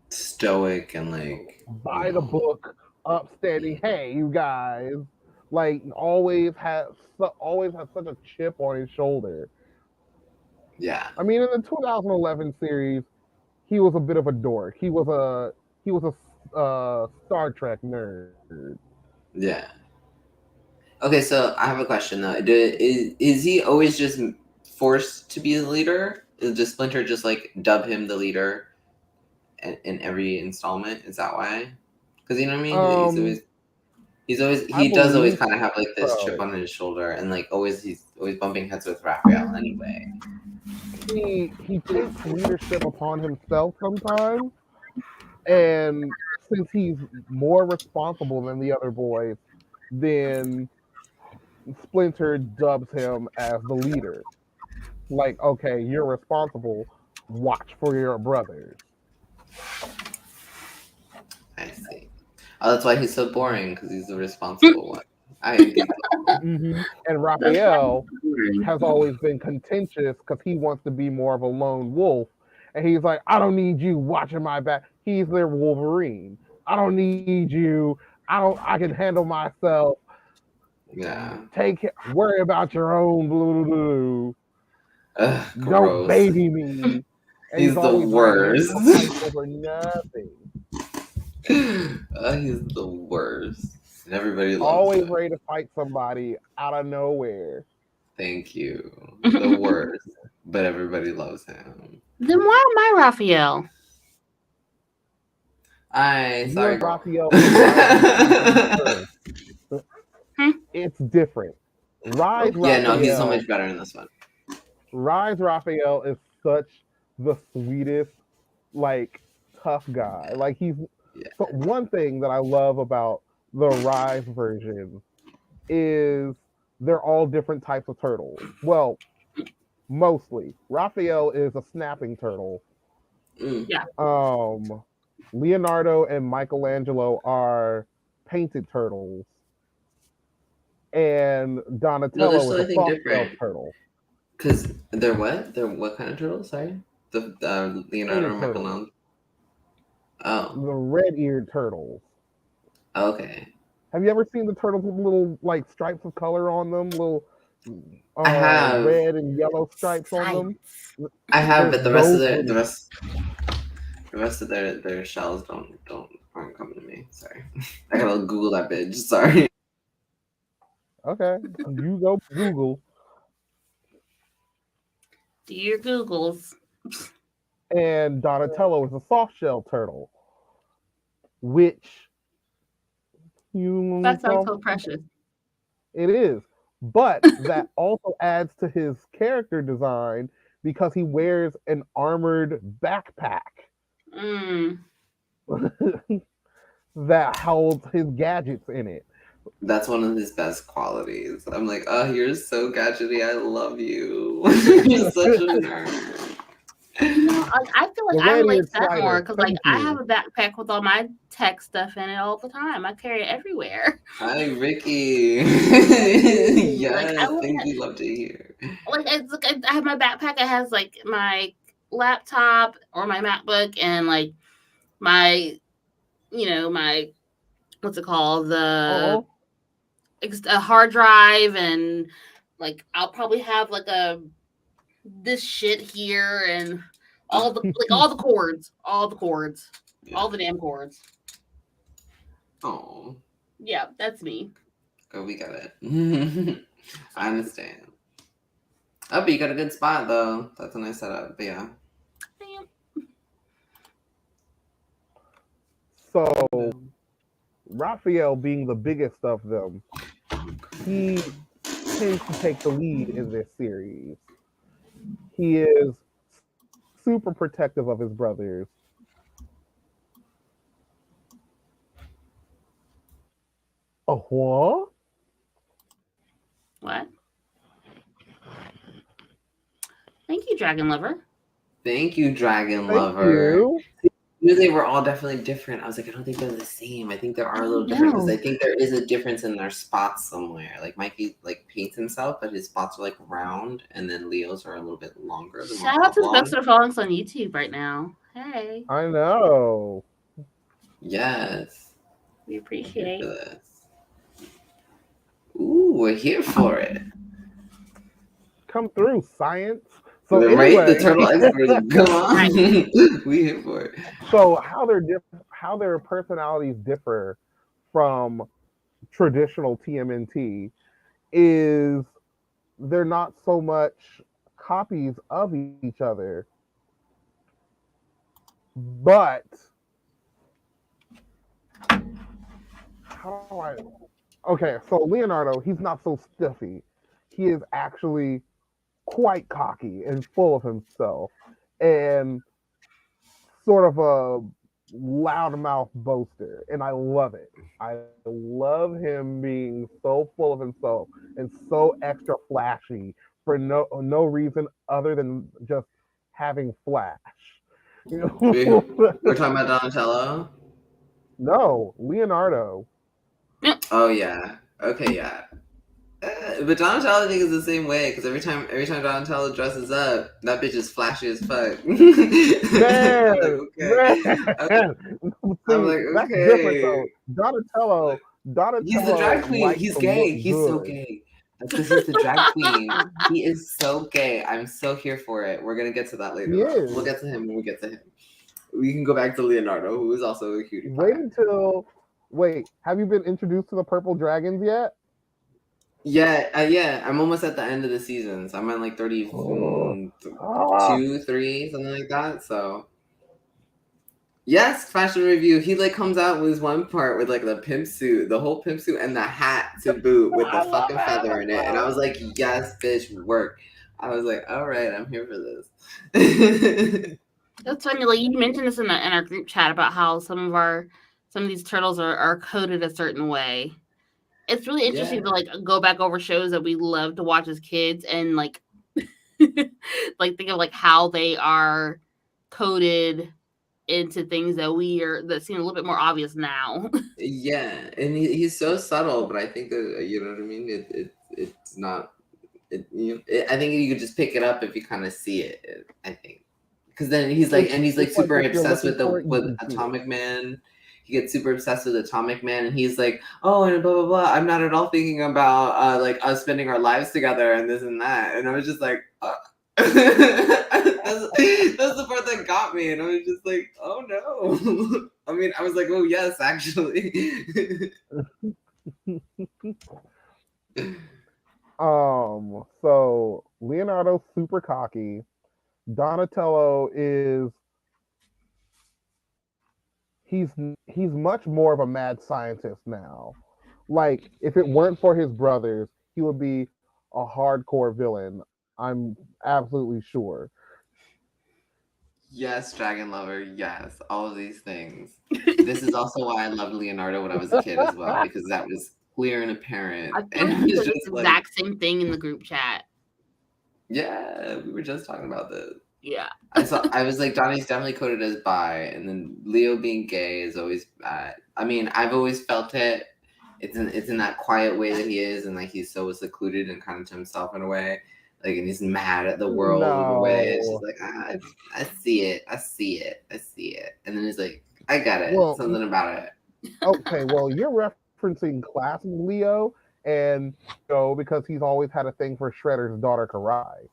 Speaker 3: stoic and like
Speaker 2: by the book, upstanding. Hey, you guys. Like always has such a chip on his shoulder.
Speaker 3: Yeah.
Speaker 2: I mean, in the 2011 series, he was a bit of a dork. He was a Star Trek nerd.
Speaker 3: Yeah. Okay, so I have a question though. Is he always just forced to be the leader? Does Splinter just like dub him the leader in every installment? Is that why? Because you know what I mean. He's always...
Speaker 2: I
Speaker 3: he does always
Speaker 2: believe
Speaker 3: kind of have like this chip
Speaker 2: so.
Speaker 3: on his shoulder, and like always he's always bumping heads with Raphael anyway.
Speaker 2: He takes leadership upon himself sometimes, and since he's more responsible than the other boys, then Splinter dubs him as the leader. Like, okay, you're responsible. Watch for your brothers.
Speaker 3: I see. Oh, that's why he's so boring because he's the responsible one. I get
Speaker 2: And
Speaker 1: That's
Speaker 2: Raphael
Speaker 1: right.
Speaker 2: has always been contentious because he wants to be more of a lone wolf. And he's like, I don't need you watching my back. He's their Wolverine. I don't need you. I can handle myself.
Speaker 3: yeah.
Speaker 2: Worry about your own blue.
Speaker 3: Ugh,
Speaker 2: Don't
Speaker 3: gross.
Speaker 2: baby me. And he's
Speaker 3: He's the
Speaker 2: always ready to pick
Speaker 3: worst.
Speaker 2: a fight over nothing.
Speaker 3: He's the worst. And everybody loves
Speaker 2: Always
Speaker 3: him.
Speaker 2: ready to fight somebody out of nowhere.
Speaker 3: Thank you. The worst. But everybody loves him.
Speaker 1: Then why am I Raphael?
Speaker 2: You're
Speaker 3: Sorry, girl.
Speaker 2: Raphael in Rise Return.
Speaker 1: Hmm?
Speaker 2: It's different. Rise
Speaker 3: Yeah, no, he's so
Speaker 2: Raphael.
Speaker 3: much better in this one.
Speaker 2: Rise Raphael is such the sweetest, like tough guy.
Speaker 3: Yeah.
Speaker 2: Like he's
Speaker 3: Yeah.
Speaker 2: so one thing that I love about the Rise version is they're all different types of turtles. Well, mostly. Raphael is a snapping turtle.
Speaker 3: Mm.
Speaker 1: Yeah.
Speaker 2: Leonardo and Michelangelo are painted turtles, and
Speaker 3: No, they're
Speaker 2: Donatello is
Speaker 3: still,
Speaker 2: a
Speaker 3: I think,
Speaker 2: soft shell
Speaker 3: different.
Speaker 2: turtle,
Speaker 3: Because they're what? They're what kind of turtle? Sorry? The Leonardo
Speaker 2: painted
Speaker 3: and
Speaker 2: turtles,
Speaker 3: Michelangelo? Oh.
Speaker 2: the red-eared turtles.
Speaker 3: Okay.
Speaker 2: Have you ever seen the turtles with little like stripes of color on them, little
Speaker 3: I have.
Speaker 2: red and yellow stripes on them?
Speaker 1: Science.
Speaker 3: I have,
Speaker 2: There's
Speaker 3: but
Speaker 2: those little.
Speaker 3: the rest of their shells aren't coming to me. Sorry. I gotta Google that bitch. Sorry.
Speaker 2: Okay, you go Google.
Speaker 1: Do your Googles.
Speaker 2: And Donatello is a soft shell turtle, which you
Speaker 1: That sounds so precious.
Speaker 2: it is. But that also adds to his character design because he wears an armored backpack
Speaker 1: Mm.
Speaker 2: that holds his gadgets in it.
Speaker 3: That's one of his best qualities. I'm like, oh, you're so gadgety. I love you. You're such a nerd.
Speaker 1: I feel like
Speaker 2: The
Speaker 1: I relate
Speaker 2: red-eared
Speaker 1: to that more
Speaker 2: spider.
Speaker 1: because, like,
Speaker 2: Thank
Speaker 1: I have
Speaker 2: you.
Speaker 1: a backpack with all my tech stuff in it all the time. I carry it everywhere.
Speaker 3: Hi, Ricky.
Speaker 1: Like, I
Speaker 3: Yes,
Speaker 1: look
Speaker 3: things
Speaker 1: at
Speaker 3: we love to hear.
Speaker 1: like it's like I have my backpack. It has like my laptop or my MacBook and like my my what's it called,
Speaker 2: Oh,
Speaker 1: a hard drive, and like I'll probably have like this shit here and all the cords,
Speaker 3: Yeah.
Speaker 1: all the damn cords.
Speaker 3: Oh,
Speaker 1: Yeah, that's me.
Speaker 3: we got it. I understand. Oh, but you got a good spot though. That's a nice setup. But yeah.
Speaker 2: so Raphael being the biggest of them, he tends to take the lead in this series. He is super protective of his brothers. Oh, what?
Speaker 1: What? Thank you, Dragon Lover.
Speaker 3: Thank you, Dragon
Speaker 2: Thank
Speaker 3: Lover.
Speaker 2: you.
Speaker 3: Knew they were all definitely different. I was like, I don't think they're the same. I think there are a little different because I think there is a difference in their spots somewhere. Like Mikey like paints himself, but his spots are like round, and then Leo's are a little bit longer. They're more
Speaker 1: Shout out to
Speaker 3: oblong.
Speaker 1: folks that are following us on YouTube right now. Hey,
Speaker 2: I know.
Speaker 3: Yes,
Speaker 1: we
Speaker 3: we're here
Speaker 1: appreciate.
Speaker 3: for this. Ooh, we're here for it.
Speaker 2: Come through, science. So
Speaker 3: Right, the
Speaker 2: anyway,
Speaker 3: turtle experts. Come on,
Speaker 1: Right.
Speaker 3: we here for it.
Speaker 2: so how their personalities differ from traditional TMNT is they're not so much copies of each other, but how do I Okay, so Leonardo, he's not so stiffy. He is actually quite cocky and full of himself, and sort of a loudmouth boaster, and I love it. I love him being so full of himself and so extra flashy for no reason other than just having flash. You
Speaker 3: We,
Speaker 2: know?
Speaker 3: we're talking about Donatello.
Speaker 2: No, Leonardo.
Speaker 3: Oh yeah. Okay, yeah. But Donatello, I think, is the same way because every time Donatello dresses up, that bitch is flashy as fuck. I'm like,
Speaker 2: Man,
Speaker 3: okay.
Speaker 2: man.
Speaker 3: I'm
Speaker 2: See,
Speaker 3: like,
Speaker 2: that's different
Speaker 3: okay.
Speaker 2: though. Donatello,
Speaker 3: Like, he's the
Speaker 2: Donatello
Speaker 3: drag queen.
Speaker 2: likes
Speaker 3: He's
Speaker 2: to look
Speaker 3: gay. He's so
Speaker 2: good.
Speaker 3: gay. That's because he's the drag queen. He is so gay. I'm so here for it. We're gonna get to that later,
Speaker 2: He
Speaker 3: though. We'll
Speaker 2: is.
Speaker 3: get to him when we get to him. We can go back to Leonardo, who is also a cutie
Speaker 2: Wait
Speaker 3: pie.
Speaker 2: until wait. Have you been introduced to the purple dragons yet?
Speaker 3: Yeah, yeah. I'm almost at the end of the season, so I'm at like
Speaker 2: Oh,
Speaker 3: 32, 3, something like that. So yes, fashion review. He like comes out with one part with like the pimp suit, the whole pimp suit, and the hat to boot with the
Speaker 2: I love
Speaker 3: fucking feather in it. And I
Speaker 2: it.
Speaker 3: was like, yes, bitch, work. I was like, all right, I'm here for this.
Speaker 1: That's funny. Like you mentioned this in our group chat about how some of these turtles are coded a certain way. It's really interesting
Speaker 3: Yeah.
Speaker 1: to like go back over shows that we loved to watch as kids and like like think of like how they are coded into things that seem a little bit more obvious now.
Speaker 3: Yeah, and he's so subtle, but I think that you know what I mean. It's not. I think you could just pick it up if you kind of see it. I think because then he's like
Speaker 2: It's like
Speaker 3: super
Speaker 2: if you're
Speaker 3: obsessed
Speaker 2: looking
Speaker 3: with
Speaker 2: for
Speaker 3: the
Speaker 2: it, you
Speaker 3: with
Speaker 2: can see it.
Speaker 3: Atomic Man. He gets super obsessed with Atomic Man, and he's like, oh, and blah blah blah. I'm not at all thinking about like us spending our lives together and this and that. And I was just like, that's the part that got me, and I was just like, oh no. I mean, I was like, oh yes, actually.
Speaker 2: So Leonardo's super cocky. Donatello is he's he's much more of a mad scientist now. Like if it weren't for his brothers, he would be a hardcore villain. I'm absolutely sure.
Speaker 3: Yes, Dragon Lover, yes, all of these things. This is also why I loved Leonardo when I was a kid as well, because that was clear and apparent.
Speaker 1: I feel
Speaker 3: And
Speaker 1: like
Speaker 3: it
Speaker 1: we
Speaker 3: was
Speaker 1: said this
Speaker 3: just like,
Speaker 1: exact same thing in the group chat.
Speaker 3: yeah, we were just talking about this.
Speaker 1: Yeah.
Speaker 3: I was like, Donnie's definitely coded as bi, and then Leo being gay is always bad. I mean, I've always felt it. It's in that quiet way that he is, and like he's so secluded and kind of to himself in a way. Like, and he's mad at the world in a way. It's just
Speaker 2: No.
Speaker 3: like, I see it, I see it, I see it. And then he's like, I got it,
Speaker 2: Well,
Speaker 3: something about it.
Speaker 2: okay, well, you're referencing classic Leo and because he's always had a thing for Shredder's daughter Karai.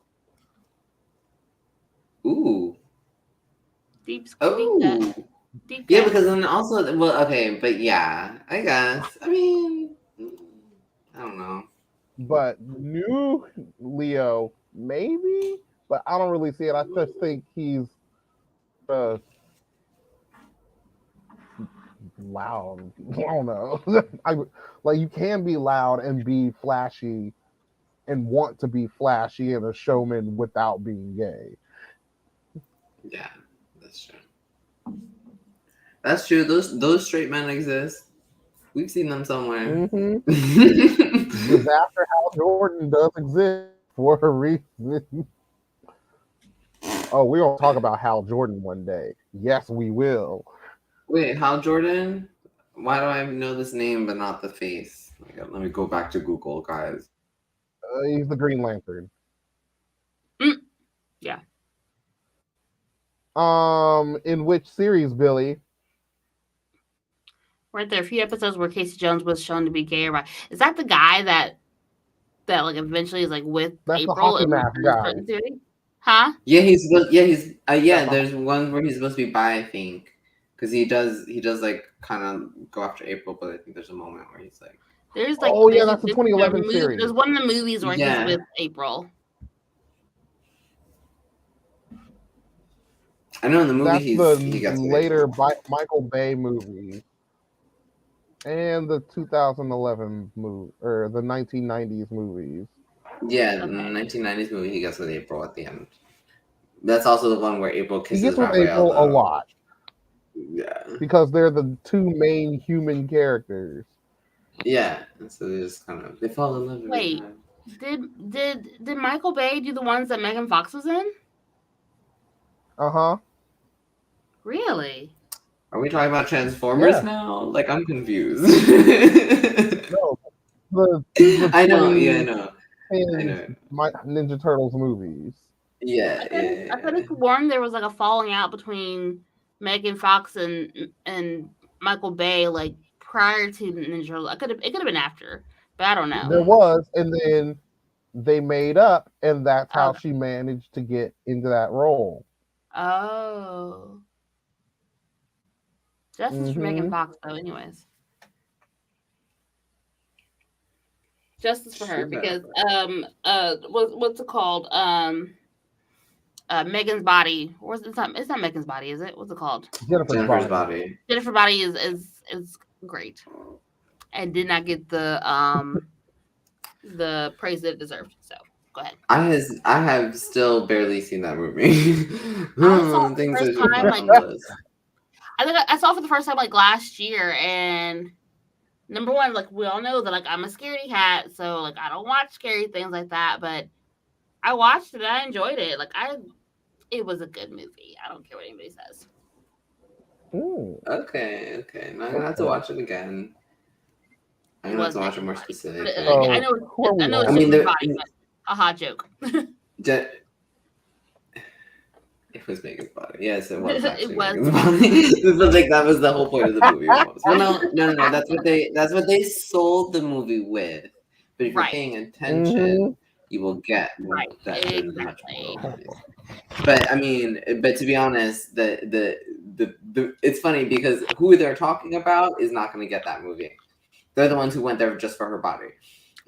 Speaker 3: Ooh,
Speaker 1: Deep cut.
Speaker 3: oh,
Speaker 1: Deep
Speaker 3: yeah,
Speaker 1: cut.
Speaker 3: because then also, well, okay, but yeah, I guess. I mean, I don't know.
Speaker 2: But new Leo, maybe, but I don't really see it. I just think he's uh, loud. I don't know. I like you can be loud and be flashy and want to be flashy and a showman without being gay.
Speaker 3: Yeah, that's true. That's true. Those straight men exist. We've seen them somewhere.
Speaker 2: Mm-hmm. Disaster Hal Jordan does exist for a reason. Oh, we're gonna talk about Hal Jordan one day. Yes, we will.
Speaker 3: Wait, Hal Jordan? Why do I know this name but not the face? Let me go back to Google, guys.
Speaker 2: He's the Green Lantern.
Speaker 1: Yeah.
Speaker 2: In which series, Billy?
Speaker 1: Right there, a few episodes where Casey Jones was shown to be gay or bi. Is that the guy that like eventually is like with
Speaker 2: That's the
Speaker 1: April
Speaker 2: hockey
Speaker 1: in
Speaker 2: mask
Speaker 1: a
Speaker 2: guy.
Speaker 1: certain series? Huh?
Speaker 3: Yeah, he's supposed. Yeah, he's.
Speaker 2: That's
Speaker 3: Yeah,
Speaker 2: the
Speaker 3: there's one where he's supposed to be bi, I think, because he does like kind of go after April, but I think there's a moment where he's like,
Speaker 1: There's like
Speaker 2: Oh yeah, that's the 2011
Speaker 1: there's
Speaker 2: series.
Speaker 1: one of the movies where he's
Speaker 3: yeah.
Speaker 1: with April.
Speaker 3: I know in the movie
Speaker 2: That's the
Speaker 3: he gets with
Speaker 2: later
Speaker 3: April.
Speaker 2: Michael Bay movie. and the 2011 movie or the 1990s movies.
Speaker 3: Yeah, the
Speaker 1: Okay.
Speaker 3: 1990s movie he gets with April at the end. That's also the one where April
Speaker 2: He
Speaker 3: kisses
Speaker 2: gets with
Speaker 3: Raphael,
Speaker 2: April a
Speaker 3: though.
Speaker 2: lot
Speaker 3: Yeah.
Speaker 2: because they're the two main human characters.
Speaker 3: Yeah. And so they just kind of they fall in love every
Speaker 1: Wait,
Speaker 3: time.
Speaker 1: did Michael Bay do the ones that Megan Fox was in?
Speaker 2: Uh-huh.
Speaker 1: Really?
Speaker 3: Are we talking about Transformers
Speaker 2: Yeah.
Speaker 3: now? Like I'm confused.
Speaker 2: No, the
Speaker 3: I know, yeah, I know. I
Speaker 2: 2010
Speaker 3: know.
Speaker 2: Ninja Turtles movies.
Speaker 3: Yeah,
Speaker 1: I could have sworn there was like a falling out between Megan Fox and Michael Bay like prior to Ninja Turtles. It could have been after, but I don't know.
Speaker 2: There was, and then they made up, and that's how
Speaker 1: Oh,
Speaker 2: she managed to get into that role.
Speaker 1: oh, justice for Megan
Speaker 2: Mm-hmm.
Speaker 1: Fox though. Anyways, justice for her
Speaker 3: Sugar.
Speaker 1: because what's it called Megan's Body. It's not Megan's Body, is it? What's it called?
Speaker 2: Jennifer's
Speaker 3: Jennifer's
Speaker 2: body.
Speaker 3: body.
Speaker 1: Jennifer Body is great and did not get the praise that it deserved. So go ahead.
Speaker 3: I have still barely seen that movie.
Speaker 1: I saw it for the
Speaker 3: Things
Speaker 1: first
Speaker 3: that should
Speaker 1: time
Speaker 3: be
Speaker 1: like
Speaker 3: on the list.
Speaker 1: I think I saw it for the first time like last year, and number one, like we all know that like I'm a scaredy cat, so like I don't watch scary things like that, but I watched it and I enjoyed it. It was a good movie. I don't care what anybody says.
Speaker 3: Okay. Now I'm gonna have to watch it again. I'm
Speaker 1: It
Speaker 3: gonna have
Speaker 1: was
Speaker 3: to watch it
Speaker 1: Megan's
Speaker 3: more
Speaker 1: Body.
Speaker 3: specifically.
Speaker 1: I know
Speaker 2: Who are we
Speaker 1: I know
Speaker 2: on?
Speaker 1: it's
Speaker 3: I mean,
Speaker 1: Jennifer's Body, but a hot joke.
Speaker 3: It was Megan's body. Yes, it was
Speaker 1: It
Speaker 3: actually
Speaker 1: was.
Speaker 3: Megan's body. It was like that was the whole point of the movie almost. Well, no. That's what they sold the movie with. But if you're
Speaker 1: Right.
Speaker 3: paying attention, you will get
Speaker 1: Right.
Speaker 3: that there's much
Speaker 1: Exactly.
Speaker 3: more. But I mean, but to be honest, the it's funny because who they're talking about is not going to get that movie. They're the ones who went there just for her body.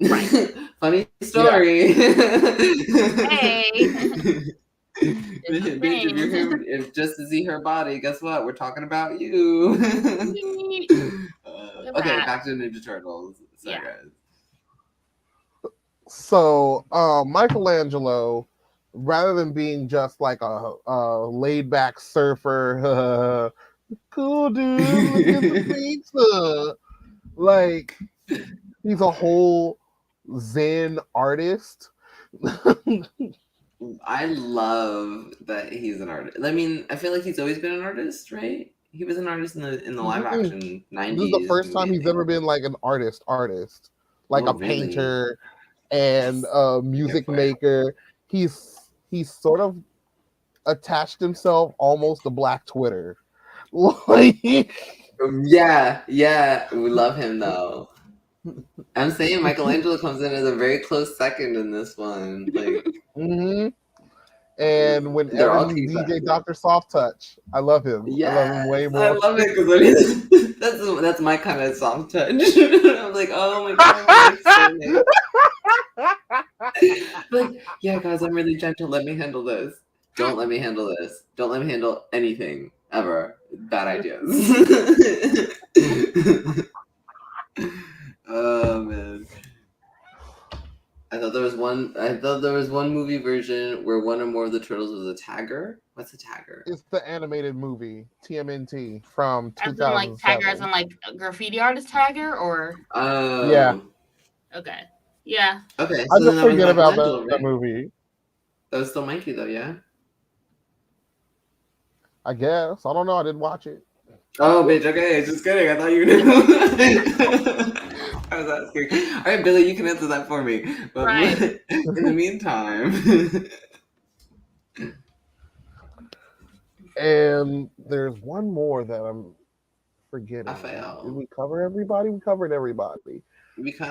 Speaker 1: Right.
Speaker 3: Funny story.
Speaker 1: Hey.
Speaker 3: Bitch, if you're here if just to see her body, guess what? We're talking about you. Okay, back to Ninja Turtles. Sorry, guys.
Speaker 2: So, Michelangelo, rather than being just like a laid back surfer, cool dude, look at the pizza. Like, he's a whole Zen artist.
Speaker 3: I love that he's an artist. I mean, I feel like he's always been an artist, right? He was an artist in the live action 90s.
Speaker 2: This is the first time he's ever been like an artist, like a painter and a music maker. He's sort of attached himself almost to Black Twitter. Like,
Speaker 3: yeah, we love him though. I'm saying Michelangelo comes in as a very close second in this one. Like,
Speaker 2: and whenever he's DJ Dr. Soft Touch, I love him.
Speaker 3: Yeah,
Speaker 2: I love him way more.
Speaker 3: I love it because that's my kind of soft touch. I'm like, oh my god, like, yeah, guys, I'm really gentle. Let me handle this. Don't let me handle this. Don't let me handle anything ever. Bad ideas. Oh man. I thought there was one movie version where one or more of the turtles was a tagger. What's a tagger?
Speaker 2: It's the animated movie TMNT from 2007.
Speaker 1: As in like tagger, as in like a graffiti artist tagger, or
Speaker 2: yeah.
Speaker 1: Okay. Yeah.
Speaker 3: Okay.
Speaker 2: So I just forget about that movie.
Speaker 3: That was still Mikey though, yeah.
Speaker 2: I guess. I don't know. I didn't watch it.
Speaker 3: Oh, bitch. Okay, just kidding. I thought you knew. I was asking. All right, Billy, you can answer that for me. But
Speaker 1: right.
Speaker 3: In the meantime.
Speaker 2: And there's one more that I'm forgetting.
Speaker 3: Raphael.
Speaker 2: Did we cover everybody? We covered everybody.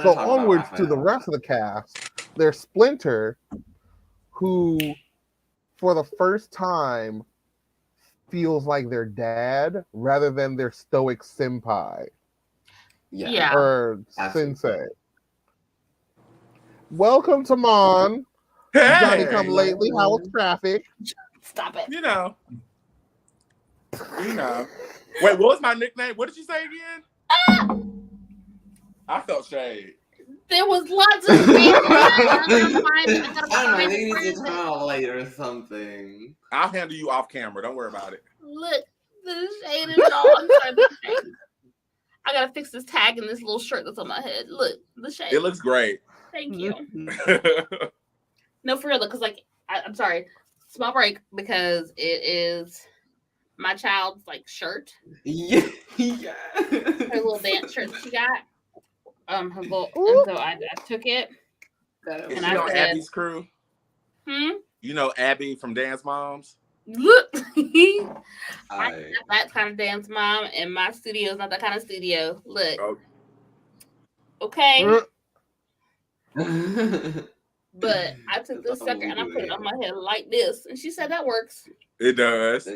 Speaker 3: So
Speaker 2: onwards to the rest of the cast. There's Splinter, who, for the first time, feels like their dad rather than their stoic senpai.
Speaker 1: Yeah.
Speaker 2: Or sensei. Welcome to Mon.
Speaker 4: Hey!
Speaker 2: Johnny come lately. How was traffic?
Speaker 1: Stop it.
Speaker 4: You know. Wait, what was my nickname? What did you say again? I felt shade.
Speaker 1: There was lots of shade. I
Speaker 3: I
Speaker 1: gotta
Speaker 3: don't know.
Speaker 1: find
Speaker 3: Maybe
Speaker 1: the
Speaker 3: it's
Speaker 1: friend.
Speaker 3: a time late or something.
Speaker 4: I'll handle you off camera. Don't worry about it.
Speaker 1: Look, the shade in it all. I'm sorry, the shade. I gotta fix this tag in this little shirt that's on my head. Look, the shade.
Speaker 4: It looks great.
Speaker 1: Thank you. No, for real though, because like I'm sorry, small break because it is my child's like shirt.
Speaker 3: Yeah.
Speaker 1: Her little dance shirt that she got. Her little, and so I took it.
Speaker 4: Is
Speaker 1: And
Speaker 4: she
Speaker 1: I
Speaker 4: on
Speaker 1: said,
Speaker 4: Abby's crew?
Speaker 1: You
Speaker 4: know Abby from Dance Moms?
Speaker 1: Look, I'm not that kind of dance mom, and my studio is not that kind of studio. Look, okay. But I took this sucker and I put it on my head like this, and she said that works.
Speaker 4: It does.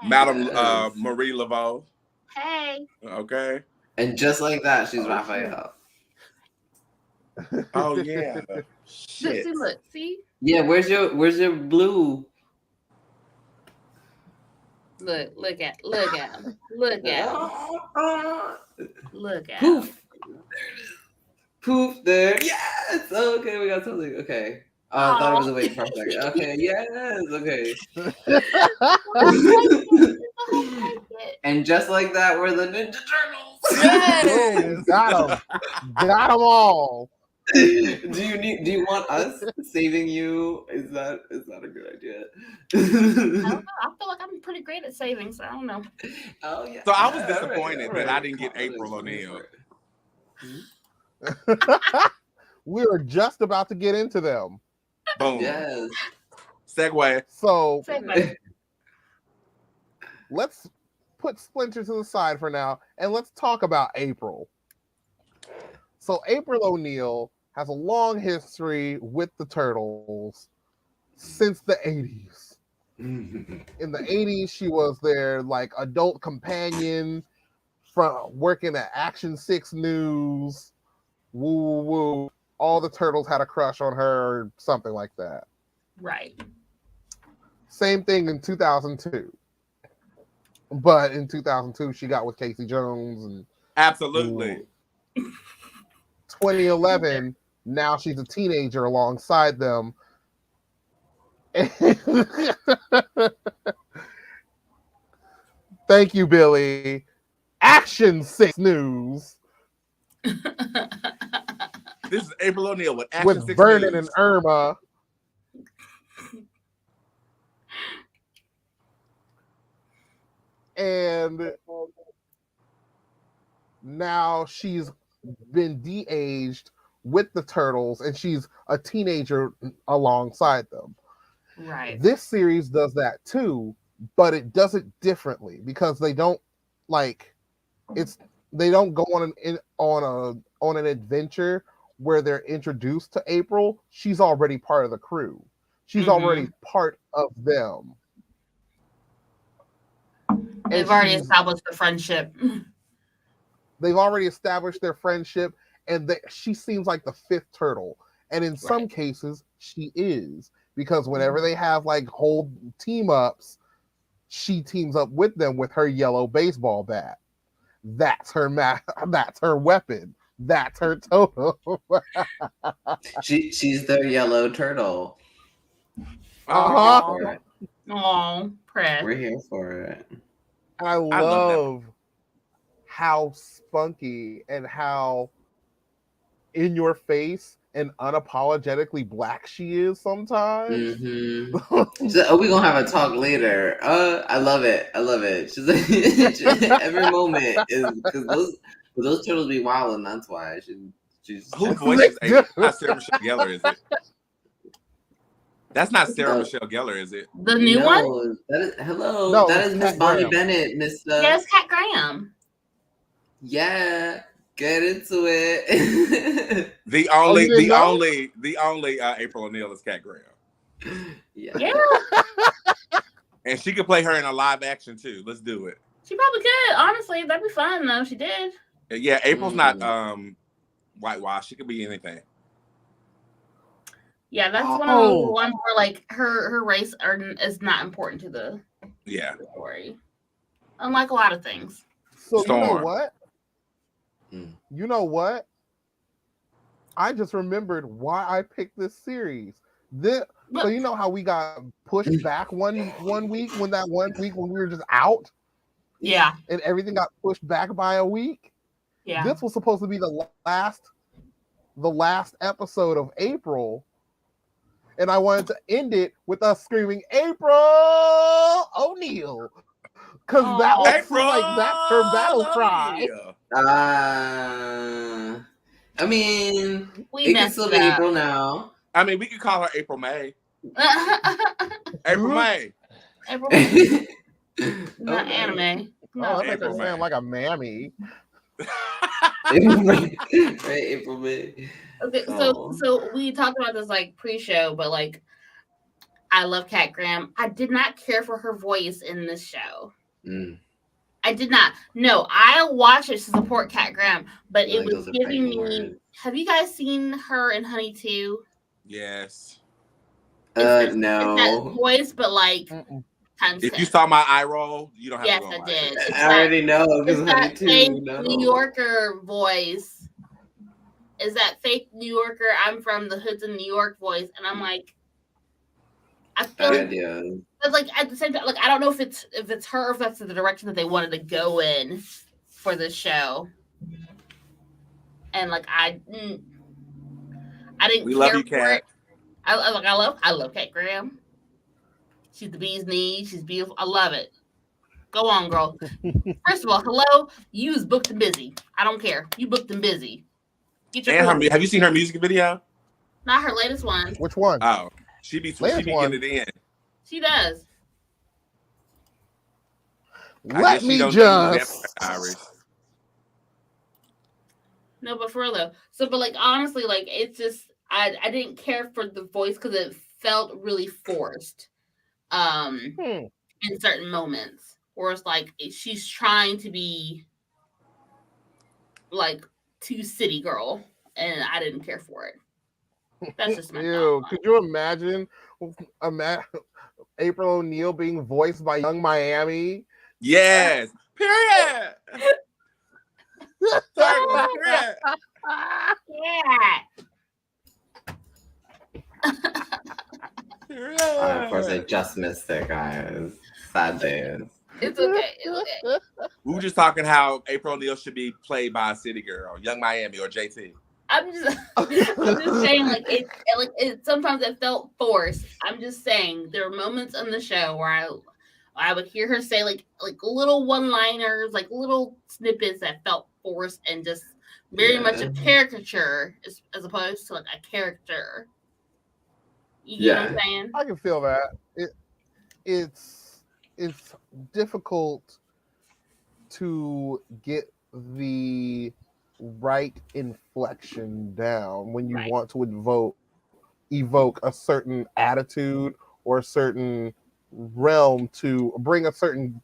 Speaker 4: Madam Marie Laveau.
Speaker 1: Hey.
Speaker 4: Okay.
Speaker 3: And just like that, she's Raphael.
Speaker 4: Oh yeah. Shit.
Speaker 1: See, look, see?
Speaker 3: Yeah, where's your blue?
Speaker 1: Look at him. Look at him. Look at
Speaker 3: Poof.
Speaker 1: him.
Speaker 3: There it is. Poof there. Yes. Okay, we got something. Okay. I thought it was a wait for a second. Okay, yes, okay. And just like that, we're the Ninja Turtles.
Speaker 2: Yes! Got them. Got them all.
Speaker 3: Do you want us saving you? Is that a good idea?
Speaker 1: I don't know. I feel like I'm pretty great at saving, so I don't know.
Speaker 3: Oh yeah.
Speaker 4: So I was disappointed that I didn't get April O'Neil.
Speaker 2: We were just about to get into them.
Speaker 4: Boom.
Speaker 3: Yes.
Speaker 4: Segue.
Speaker 2: So let's put Splinter to the side for now, and let's talk about April. So April O'Neil has a long history with the Turtles since the 80s. In the 80s, she was their like adult companion from working at Action 6 News. Woo woo woo. All the Turtles had a crush on her or something like that.
Speaker 1: Right.
Speaker 2: Same thing in 2002. But in 2002, she got with Casey Jones. And
Speaker 4: absolutely.
Speaker 2: 2011, now she's a teenager alongside them. Thank you, Billy. Action 6 News.
Speaker 4: This is April O'Neil with Action
Speaker 2: with
Speaker 4: 6
Speaker 2: Vernon
Speaker 4: News.
Speaker 2: and Irma. And now she's been de-aged with the Turtles, and she's a teenager alongside them.
Speaker 1: Right.
Speaker 2: This series does that too, but it does it differently because they don't they don't go on an adventure where they're introduced to April. She's already part of the crew. She's already part of them.
Speaker 1: They've already established the friendship.
Speaker 2: They've already established their friendship, and she seems like the fifth turtle. And in some cases, she is. Because whenever they have like whole team ups, she teams up with them with her yellow baseball bat. That's her that's her weapon. That's her totem.
Speaker 3: She's their yellow turtle.
Speaker 1: Oh, press.
Speaker 3: We're here for it.
Speaker 2: I love how spunky and how in your face and unapologetically black she is sometimes.
Speaker 3: So, we're gonna have a talk later. I love it. I love it. She's like, every moment is because those turtles be wild, and that's why she's
Speaker 4: who voices April? Not Sarah Michelle Gellar, is it? That's not Sarah Michelle Gellar, is it?
Speaker 1: The new one?
Speaker 3: That is, hello.
Speaker 2: No,
Speaker 3: that is Miss Bonnie
Speaker 2: Graham.
Speaker 3: Bennett, Miss.
Speaker 1: Yes, Cat Graham.
Speaker 3: Yeah, get into it.
Speaker 4: the only April O'Neil is Cat Graham.
Speaker 3: Yeah.
Speaker 4: And she could play her in a live action too. Let's do it.
Speaker 1: She probably could. Honestly, that'd be fun though. She did.
Speaker 4: Yeah, April's not whitewashed. She could be anything.
Speaker 1: Yeah, that's one of the ones where like her race is not important to the story. Unlike a lot of things.
Speaker 2: So Storm. You know what? You know what? I just remembered why I picked this series. So you know how we got pushed back one week when we were just out
Speaker 1: Yeah.
Speaker 2: and everything got pushed back by a week?
Speaker 1: Yeah.
Speaker 2: This was supposed to be the last episode of April, and I wanted to end it with us screaming April O'Neil, because that was
Speaker 4: April
Speaker 2: like that's her battle cry.
Speaker 3: I mean,
Speaker 1: We
Speaker 3: it can
Speaker 1: messed
Speaker 3: still
Speaker 1: it
Speaker 3: be
Speaker 1: up.
Speaker 3: April now.
Speaker 4: I mean, we could call her April May. April May.
Speaker 1: April, not
Speaker 3: Okay.
Speaker 1: anime.
Speaker 2: Oh,
Speaker 1: No.
Speaker 2: that makes
Speaker 4: April
Speaker 2: her
Speaker 4: May.
Speaker 2: sound like a mammy.
Speaker 3: April May. Right, April May.
Speaker 1: Okay,
Speaker 3: Oh.
Speaker 1: so we talked about this like pre-show, but like I love Kat Graham. I did not care for her voice in this show. I did not. No, I watched it to support Kat Graham, but it was giving me. Have you guys seen her in Honey 2?
Speaker 4: Yes.
Speaker 1: It's
Speaker 3: No.
Speaker 1: that voice, but like times
Speaker 4: If
Speaker 1: 10.
Speaker 4: you saw my eye roll, you don't have
Speaker 1: Yes,
Speaker 4: to go
Speaker 1: I
Speaker 4: watch
Speaker 1: did.
Speaker 4: it.
Speaker 3: I already know because
Speaker 1: It's
Speaker 3: Honey
Speaker 1: that
Speaker 3: 2.
Speaker 1: fake
Speaker 3: No.
Speaker 1: New Yorker voice. Is that fake New Yorker? I'm from the hoods in New York voice, and I'm like, I feel like, but like at the same time, like I don't know if it's her or if that's the direction that they wanted to go in for this show, and like I didn't
Speaker 4: We
Speaker 1: care
Speaker 4: love you,
Speaker 1: for
Speaker 4: Kat.
Speaker 1: it. I love Kat Graham. She's the bee's knees. She's beautiful. I love it. Go on, girl. First of all, hello. You was booked and busy. I don't care. You booked and busy. Get your
Speaker 4: And have you seen her music video?
Speaker 1: Not her latest one.
Speaker 2: Which one?
Speaker 4: Oh, she be getting it in.
Speaker 1: She does.
Speaker 2: Let me just.
Speaker 1: No, but for real though. So, but like honestly, like it's just I didn't care for the voice because it felt really forced. In certain moments, where it's like she's trying to be like too city girl, and I didn't care for it. That's just my
Speaker 2: Ew, could you imagine April O'Neil being voiced by Young Miami?
Speaker 4: Yes. Period.
Speaker 1: Period.
Speaker 3: Of course, I just missed it, guys. Sad days.
Speaker 1: It's okay. It's okay.
Speaker 4: We were just talking how April O'Neil should be played by a city girl, Young Miami or JT.
Speaker 1: I'm just saying, like it. Sometimes it felt forced. I'm just saying there were moments on the show where I would hear her say like little one-liners, like little snippets that felt forced and just very much a caricature as opposed to like a character. You get what I'm saying?
Speaker 2: I can feel that. It's difficult to get the right inflection down when you want to evoke a certain attitude or a certain realm to bring a certain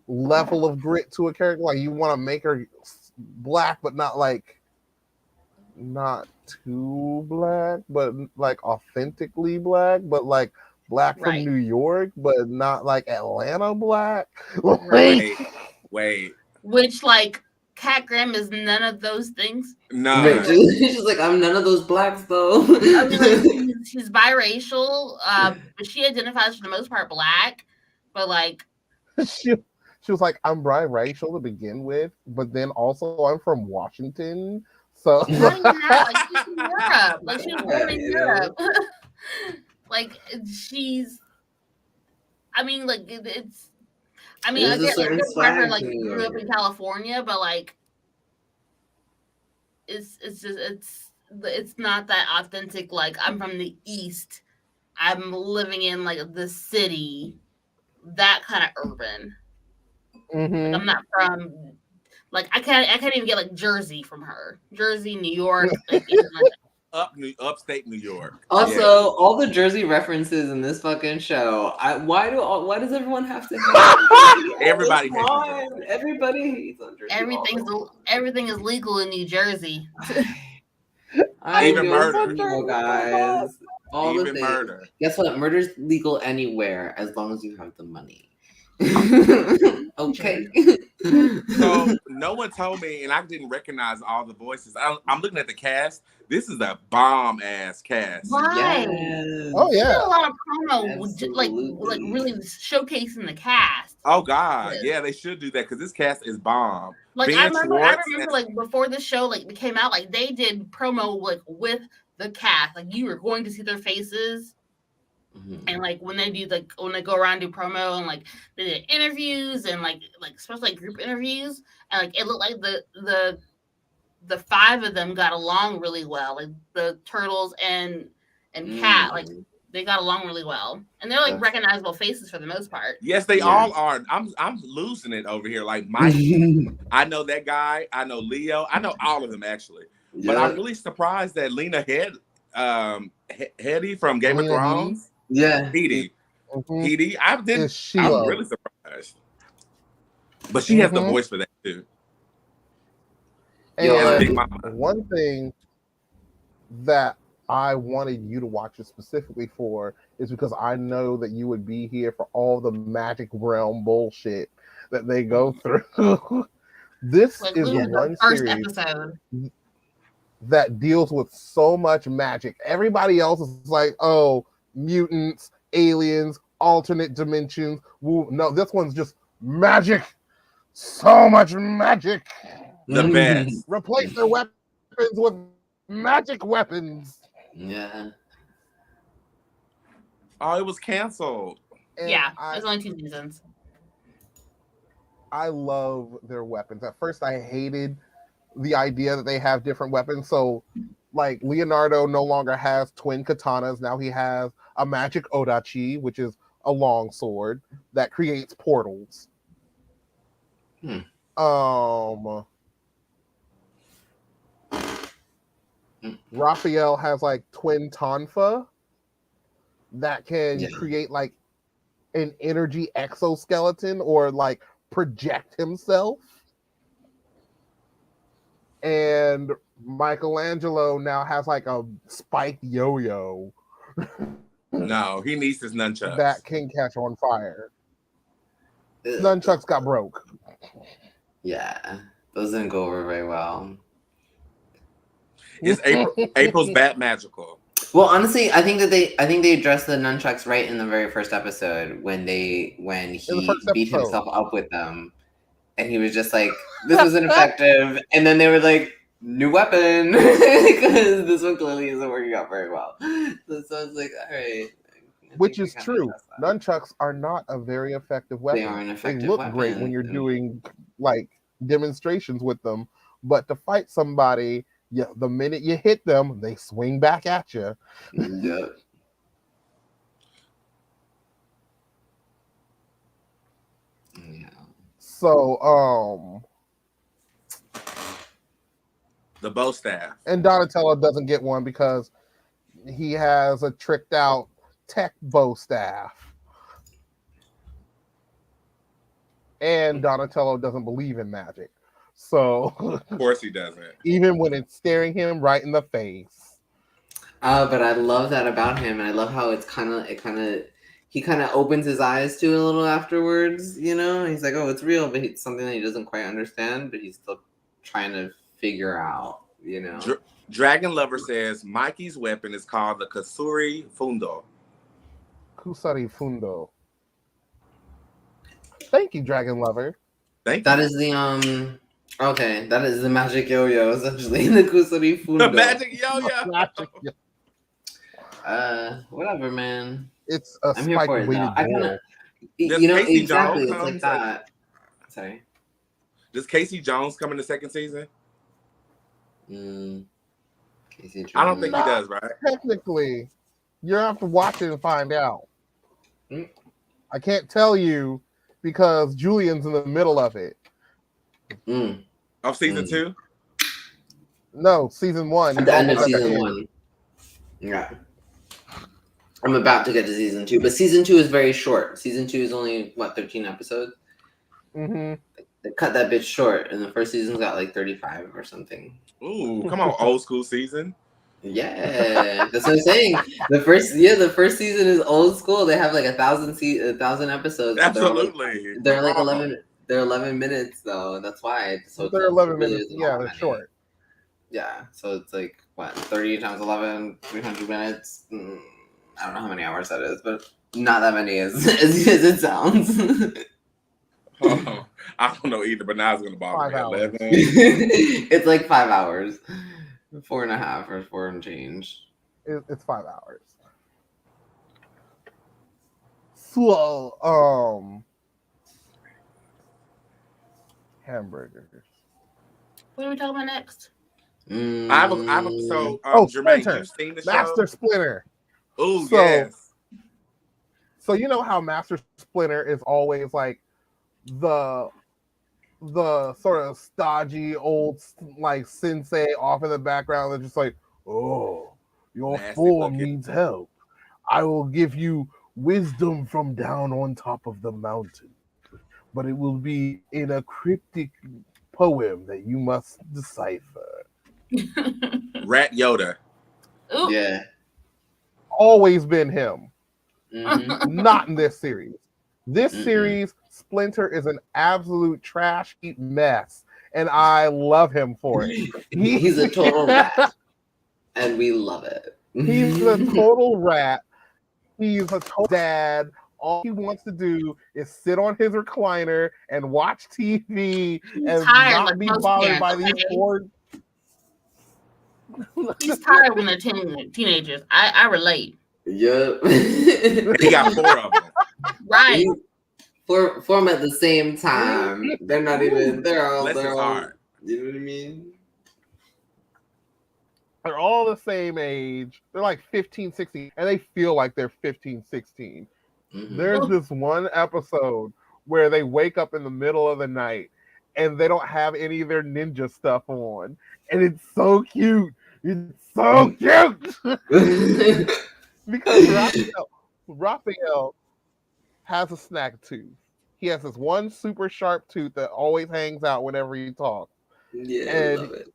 Speaker 2: level of grit to a character. Like you want to make her black, but not too black, but like authentically black, but like black from New York, but not like Atlanta black.
Speaker 4: Wait.
Speaker 1: Which like Kat Graham is none of those things.
Speaker 4: No.
Speaker 3: She's like, I'm none of those blacks though.
Speaker 1: I mean, like, she's biracial, but she identifies for the most part black. But like,
Speaker 2: she was like, I'm biracial to begin with, but then also I'm from Washington. So
Speaker 1: she's in Europe. Like she was born in Europe. Like she's. I mean, like it's. I mean, I get like her like grew up in California, but like it's not that authentic. Like I'm from the East, I'm living in like the city, that kind of urban. Like, I'm not from like I can't even get like Jersey from her. Jersey, New York, like,
Speaker 4: upstate New York.
Speaker 3: Also, all the Jersey references in this fucking show. Why does everyone have to?
Speaker 4: Everybody hates
Speaker 3: Everybody hates on Jersey.
Speaker 1: Everything is legal in New Jersey.
Speaker 3: Even murder, guys. All the things. Murder. Guess what? Murder's legal anywhere as long as you have the money. Okay.
Speaker 4: So no one told me, and I didn't recognize all the voices. I'm looking at the cast. This is a bomb ass cast.
Speaker 1: Right.
Speaker 3: Yes.
Speaker 2: Oh
Speaker 1: They did
Speaker 2: yeah.
Speaker 1: a lot of promo, like
Speaker 3: Absolutely.
Speaker 1: really showcasing the cast.
Speaker 4: Oh God, yeah, they should do that because this cast is bomb.
Speaker 1: Like
Speaker 4: Ben
Speaker 1: I remember,
Speaker 4: Schwartz
Speaker 1: like before the show like came out, like they did promo like with the cast, like you were going to see their faces. And like when they do like when they go around and do promo and like they did interviews and like especially like group interviews and like it looked like the five of them got along really well, like the Turtles and Cat, like they got along really well, and they're like recognizable faces for the most part.
Speaker 4: Yes, they all are. I'm losing it over here. Like Mike, I know that guy. I know Leo. I know all of them actually. But I'm really surprised that Lena Headey from Game of Thrones. Headey. Headey. I'm really surprised. But she has the voice for that too.
Speaker 2: And one thing that I wanted you to watch it specifically for is because I know that you would be here for all the Magic Realm bullshit that they go through. This
Speaker 1: like,
Speaker 2: is the one series
Speaker 1: episode
Speaker 2: that deals with so much magic. Everybody else is like, oh, mutants, aliens, alternate dimensions. No, this one's just magic. So much magic.
Speaker 4: The best.
Speaker 2: Replace their weapons with magic weapons.
Speaker 3: Yeah.
Speaker 4: Oh, it was canceled.
Speaker 1: And yeah, there's only 2 seasons.
Speaker 2: I love their weapons. At first, I hated the idea that they have different weapons. So, like, Leonardo no longer has twin katanas. Now he has a magic odachi, which is a long sword that creates portals. Raphael has like twin tonfa that can create like an energy exoskeleton or like project himself. And Michelangelo now has like a spiked yo-yo.
Speaker 4: No, he needs his nunchucks.
Speaker 2: That can catch on fire. Nunchucks got broke.
Speaker 3: Yeah, those didn't go over very well.
Speaker 4: Is April's bat magical?
Speaker 3: Well, honestly, I think they addressed the nunchucks right in the very first episode when he beat himself up with them, and he was just like, "This was ineffective," and then they were like, "New weapon," because this one clearly isn't working out very well. So I was like, "All right."
Speaker 2: Which is true. Nunchucks are not a very effective weapon.
Speaker 3: They are an effective
Speaker 2: look
Speaker 3: weapon.
Speaker 2: Great when you're doing like demonstrations with them, but to fight somebody, the minute you hit them, they swing back at you.
Speaker 3: Yeah.
Speaker 2: So,
Speaker 4: the bow staff.
Speaker 2: And Donatello doesn't get one because he has a tricked out tech bow staff. And Donatello doesn't believe in magic. So
Speaker 4: of course he doesn't.
Speaker 2: Even when it's staring him right in the face.
Speaker 3: But I love that about him, and I love how he kind of opens his eyes to it a little afterwards, you know? He's like, oh, it's real, but it's something that he doesn't quite understand, but he's still trying to figure out, you know?
Speaker 4: Dragon Lover says Mikey's weapon is called the Kusari Fundo.
Speaker 2: Kusari Fundo. Thank you, Dragon Lover.
Speaker 4: Thank you.
Speaker 3: That is the okay, that is the magic yo-yo, essentially. The Kusari Fundo.
Speaker 4: The magic yo-yo.
Speaker 3: Whatever, man.
Speaker 2: It's a
Speaker 3: I'm here for it now.
Speaker 4: You know,
Speaker 3: Casey exactly. It's like that. Sorry.
Speaker 4: Does Casey Jones come in the second season?
Speaker 3: Casey Jones.
Speaker 4: I don't think he does, right?
Speaker 2: Technically, you have to watch it and find out. I can't tell you because Julian's in the middle of it.
Speaker 4: Of season 2?
Speaker 2: No, season 1.
Speaker 3: At the end of season 1. Yeah. I'm about to get to season 2, but season 2 is very short. Season 2 is only, 13 episodes?
Speaker 2: Mm-hmm.
Speaker 3: They cut that bitch short, and the first season's got like 35 or something.
Speaker 4: Ooh, come on, old school season.
Speaker 3: Yeah, that's what I'm saying. The first season is old school. They have like 1,000 episodes, but
Speaker 4: Absolutely.
Speaker 3: they're
Speaker 4: Come
Speaker 3: like
Speaker 4: on.
Speaker 3: 11 minutes though. That's why. So
Speaker 2: They're
Speaker 3: it
Speaker 2: 11
Speaker 3: really
Speaker 2: minutes.
Speaker 3: isn't
Speaker 2: Yeah,
Speaker 3: that
Speaker 2: they're
Speaker 3: many.
Speaker 2: short.
Speaker 3: Yeah, so it's like what 30 times 11, 300 minutes. I don't know how many hours that is, but not that many as it sounds.
Speaker 4: Oh, I don't know either, but now it's gonna bother
Speaker 2: 5
Speaker 4: me.
Speaker 2: hours.
Speaker 4: 11.
Speaker 3: It's like 5 hours, 4.5 or 4 and change.
Speaker 2: It's 5 hours. So, hamburgers.
Speaker 1: What are we talking about next?
Speaker 4: So Jermaine,
Speaker 2: Splinter.
Speaker 4: you've seen the
Speaker 2: Master
Speaker 4: show?
Speaker 2: Splinter.
Speaker 4: Oh,
Speaker 2: So,
Speaker 4: yes.
Speaker 2: So you know how Master Splinter is always like the sort of stodgy old like sensei off in the background that's just like, oh, your
Speaker 4: Nasty
Speaker 2: form
Speaker 4: looking.
Speaker 2: needs help. I will give you wisdom from down on top of the mountain, but it will be in a cryptic poem that you must decipher.
Speaker 4: Rat Yoda.
Speaker 1: Ooh.
Speaker 3: Yeah.
Speaker 2: Always been him.
Speaker 3: Mm-hmm.
Speaker 2: Not in this series. This
Speaker 3: Mm-mm.
Speaker 2: series, Splinter is an absolute trash heap mess, and I love him for it.
Speaker 3: He's a total rat, and we love it.
Speaker 2: He's a total rat. He's a total dad. All he wants to do is sit on his recliner and watch TV and
Speaker 1: tired,
Speaker 2: not
Speaker 1: like
Speaker 2: be
Speaker 1: most
Speaker 2: bothered
Speaker 1: parents,
Speaker 2: by these
Speaker 1: okay?
Speaker 2: poor.
Speaker 1: He's tired when they're teenagers. I relate.
Speaker 3: Yep.
Speaker 4: He got 4 of them.
Speaker 1: Right.
Speaker 3: For them at the same time. They're not even. They're all.
Speaker 4: Bless his heart.
Speaker 3: You know what I mean?
Speaker 2: They're all the same age. They're like 15, 16, and they feel like they're 15, 16.
Speaker 3: Mm-hmm.
Speaker 2: There's this one episode where they wake up in the middle of the night and they don't have any of their ninja stuff on. And it's so cute. It's so cute. Because Raphael has a snack tooth. He has this one super sharp tooth that always hangs out whenever he talks.
Speaker 3: Yeah,
Speaker 2: And
Speaker 3: I love it.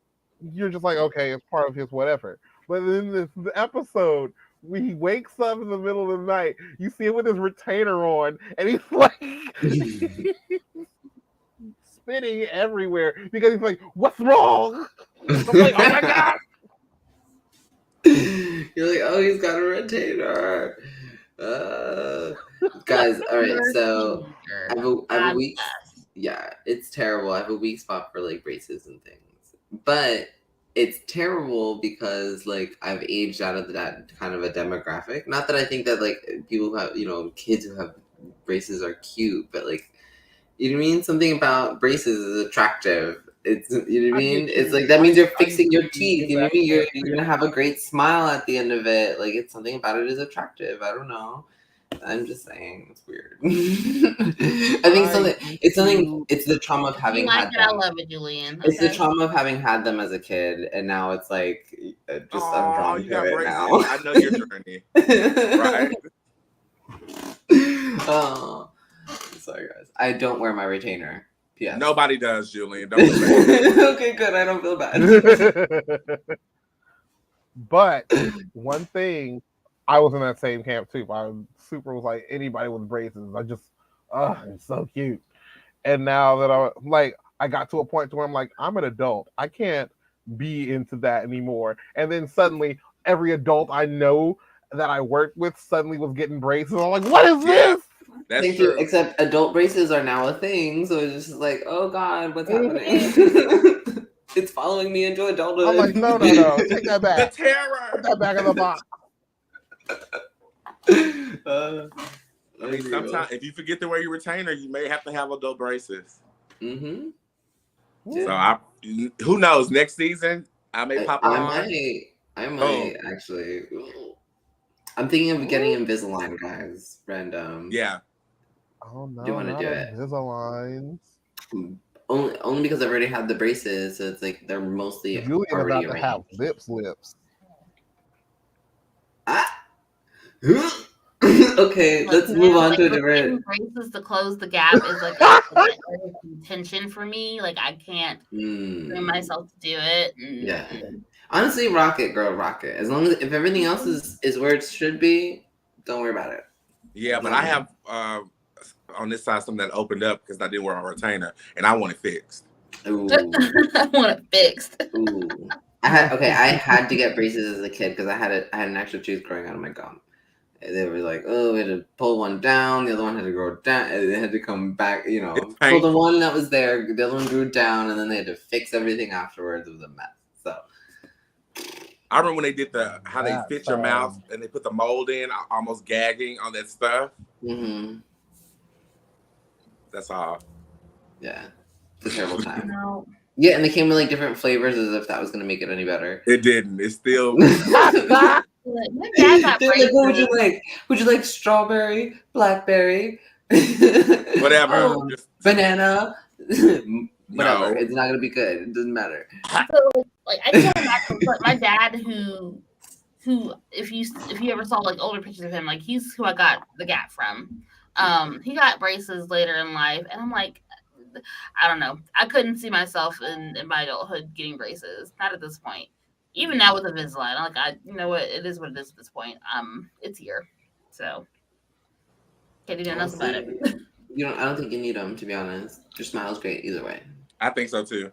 Speaker 2: you're just like, okay, it's part of his whatever. But in this episode, when he wakes up in the middle of the night, you see him with his retainer on, and he's like spitting everywhere because he's like, "What's wrong?" I'm like, "Oh my god!"
Speaker 3: You're like, oh, he's got a retainer. Guys, all right. So I have a weak. Yeah, it's terrible. I have a weak spot for like braces and things, but it's terrible because like I've aged out of that kind of a demographic. Not that I think that like people who have kids who have braces are cute, but like you know what I mean. Something about braces is attractive. It's you know what I mean. It's like that means you're fixing your teeth. You know what I mean. You're gonna have a great smile at the end of it. Like it's something about it is attractive. I don't know. I'm just saying it's weird. I think it's the trauma of having had them.
Speaker 1: I love it, Julian.
Speaker 3: Okay? It's the trauma of having had them as a kid, and now it's like I'm drawn to it now.
Speaker 4: I know your journey, right?
Speaker 3: Oh, sorry guys. I don't wear my retainer. Yes.
Speaker 4: Nobody does, Julian. Don't feel
Speaker 3: okay, good. I don't feel bad.
Speaker 2: But one thing, I was in that same camp too. I super was like anybody with braces. I just, it's so cute. And now that I got to a point where I'm like, I'm an adult. I can't be into that anymore. And then suddenly, every adult I know that I worked with suddenly was getting braces. I'm like, what is this?
Speaker 4: That's
Speaker 3: Thank
Speaker 4: true.
Speaker 3: you. Except adult braces are now a thing, so it's just like, oh god, what's happening? It's following me into adulthood.
Speaker 2: I'm like, no, take that back.
Speaker 4: The terror.
Speaker 2: Put that back in the box.
Speaker 4: I mean, sometimes if you forget to wear your retainer, you may have to have adult braces.
Speaker 3: Mm-hmm.
Speaker 4: So who knows? Next season, I may pop on.
Speaker 3: I might actually. I'm thinking of getting Invisalign, guys. Random.
Speaker 4: Yeah.
Speaker 2: Oh no!
Speaker 3: Do you want to do it?
Speaker 2: Invisaligns.
Speaker 3: Only because I've already had the braces, so it's like they're mostly
Speaker 2: Julian
Speaker 3: already
Speaker 2: about to have lips.
Speaker 3: Ah. Okay, let's move on to a different.
Speaker 1: Braces to close the gap is like a intention for me. Like I can't bring myself to do it.
Speaker 3: Yeah, Honestly, rocket, girl, rocket. As long as if everything else is where it should be, don't worry about it.
Speaker 4: Yeah, but I have on this side something that opened up because I didn't wear a retainer, and I want it fixed.
Speaker 3: Ooh,
Speaker 1: I want it fixed.
Speaker 3: ooh. I had to get braces as a kid because I had an extra tooth growing out of my gum. They were like, oh, we had to pull one down, the other one had to grow down, and they had to come back,
Speaker 4: It's
Speaker 3: pull the
Speaker 4: painful.
Speaker 3: one that was there, the other one grew down, and then they had to fix everything afterwards. It was a mess. So
Speaker 4: I remember when they did how they
Speaker 2: That
Speaker 4: fit your mouth and they put the mold in, almost gagging on that stuff.
Speaker 3: mm-hmm.
Speaker 4: That's all.
Speaker 3: Yeah. It's a terrible time.
Speaker 1: No.
Speaker 3: Yeah, and they came with like different flavors as if that was gonna make it any better.
Speaker 4: It didn't. It's still.
Speaker 1: My dad got
Speaker 3: They're like, what would you
Speaker 1: braces.
Speaker 3: like? Would you like strawberry, blackberry,
Speaker 4: Whatever. Just,
Speaker 3: banana? Whatever.
Speaker 4: no.
Speaker 3: It's not gonna be good. It doesn't matter.
Speaker 1: So, like, I just want to but my dad, who if you ever saw like older pictures of him, like he's who I got the gap from. He got braces later in life, and I'm like, I don't know. I couldn't see myself in my adulthood getting braces. Not at this point. Even now with Invisalign, I'm like, you know what? It is what it is at this point. It's here, so can't do nothing else about it.
Speaker 3: I don't think you need them, to be honest. Your smile's great either way.
Speaker 4: I think so too.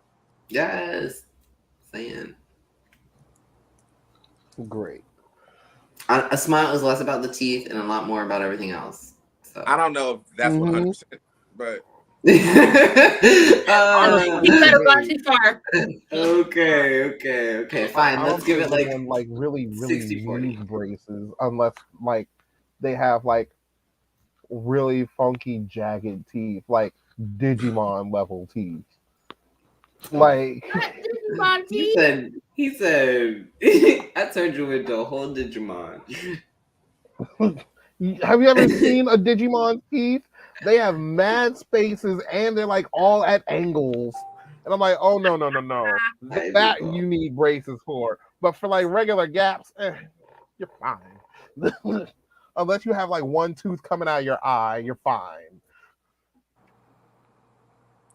Speaker 3: Yes. Saying.
Speaker 2: Great.
Speaker 3: A smile is less about the teeth and a lot more about everything else. So
Speaker 4: I don't know if that's 100%, but
Speaker 1: You better gone too far.
Speaker 3: Okay. Fine.
Speaker 2: I
Speaker 3: Let's
Speaker 2: don't
Speaker 3: give
Speaker 2: think
Speaker 3: it like
Speaker 2: anyone like really
Speaker 3: 60-40.
Speaker 2: needs braces unless like they have like really funky jagged teeth, like Digimon level teeth. Like
Speaker 1: Digimon
Speaker 3: He
Speaker 1: teeth.
Speaker 3: said, I turned you into a whole Digimon.
Speaker 2: have you ever seen a Digimon teeth? They have mad spaces and they're like all at angles. And I'm like, oh no. That you need braces for. But for like regular gaps, you're fine. Unless you have like one tooth coming out of your eye, you're fine.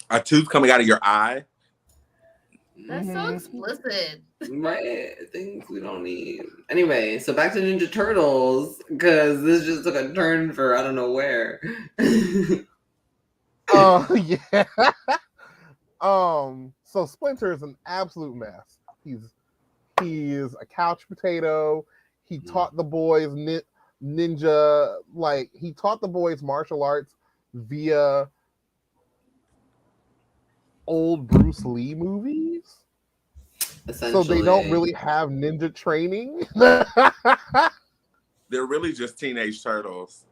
Speaker 4: a tooth coming out of your eye.
Speaker 1: That's so explicit.
Speaker 3: Right, things we don't need. Anyway, so back to Ninja Turtles, because this just took a turn for I don't know where.
Speaker 2: Oh yeah. So Splinter is an absolute mess. He is a couch potato. He taught the boys ninja, like he taught the boys martial arts via old Bruce Lee movies. So they don't really have ninja training.
Speaker 4: They're really just teenage turtles.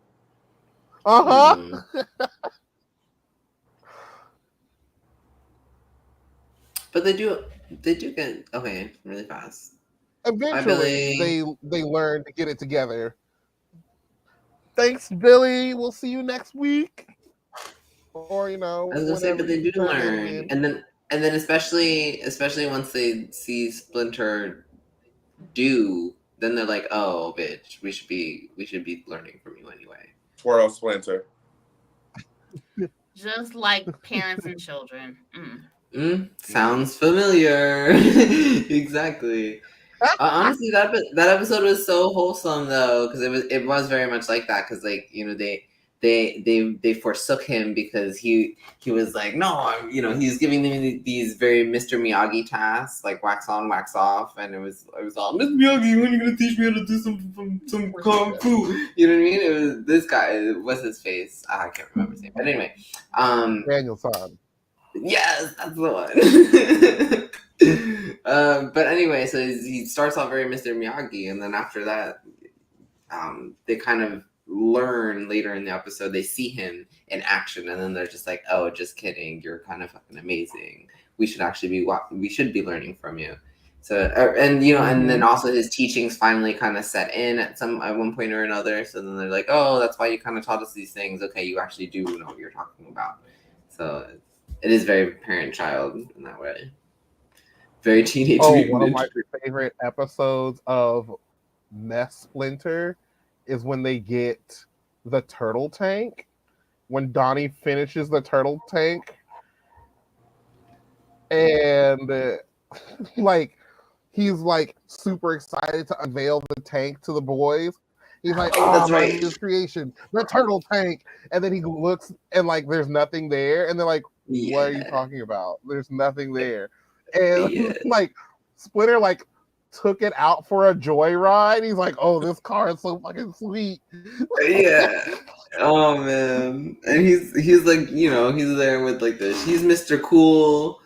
Speaker 2: Uh-huh.
Speaker 3: But they do get okay really fast.
Speaker 2: Eventually, they learn to get it together. Thanks, Billy. We'll see you next week. Or
Speaker 3: I was gonna say, but they do learn, and then especially once they see Splinter do, then they're like, oh, bitch, we should be learning from you anyway.
Speaker 4: Twirl Splinter.
Speaker 1: Just like parents and children.
Speaker 3: Sounds familiar. Exactly. Honestly, that episode was so wholesome though, because it was very much like that. Because like they forsook him because he was like, no, he's giving them these very Mr. Miyagi tasks, like wax on, wax off, and it was all, Mr. Miyagi, when are you gonna teach me how to do some kung fu? You know what I mean? It was this guy. What's his face? I can't remember his name, but anyway,
Speaker 2: Daniel-san.
Speaker 3: Yes, that's the one. But anyway, so he starts off very Mr. Miyagi, and then after that, they kind of learn later in the episode. They see him in action, and then they're just like, "Oh, just kidding! You're kind of fucking amazing. We should be learning from you." So, and then also his teachings finally kind of set in at one point or another. So then they're like, "Oh, that's why you kind of taught us these things. Okay, you actually do know what you're talking about." So. It is very parent-child in that way. Very teenage.
Speaker 2: One of my favorite episodes of Mess Splinter is when they get the turtle tank. When Donnie finishes the turtle tank, and like he's like super excited to unveil the tank to the boys. He's like,
Speaker 3: Oh,
Speaker 2: "Oh,
Speaker 3: that's
Speaker 2: my
Speaker 3: right.
Speaker 2: newest creation, the turtle tank." And then he looks and like there's nothing there, and they're like, "What are you
Speaker 3: Yeah.
Speaker 2: talking about? There's nothing there." And
Speaker 3: Yeah.
Speaker 2: like Splinter like took it out for a joyride. He's like, "Oh, this car is so fucking sweet."
Speaker 3: Yeah. Oh man. And he's like, you know, he's there with like this. He's Mr. Cool,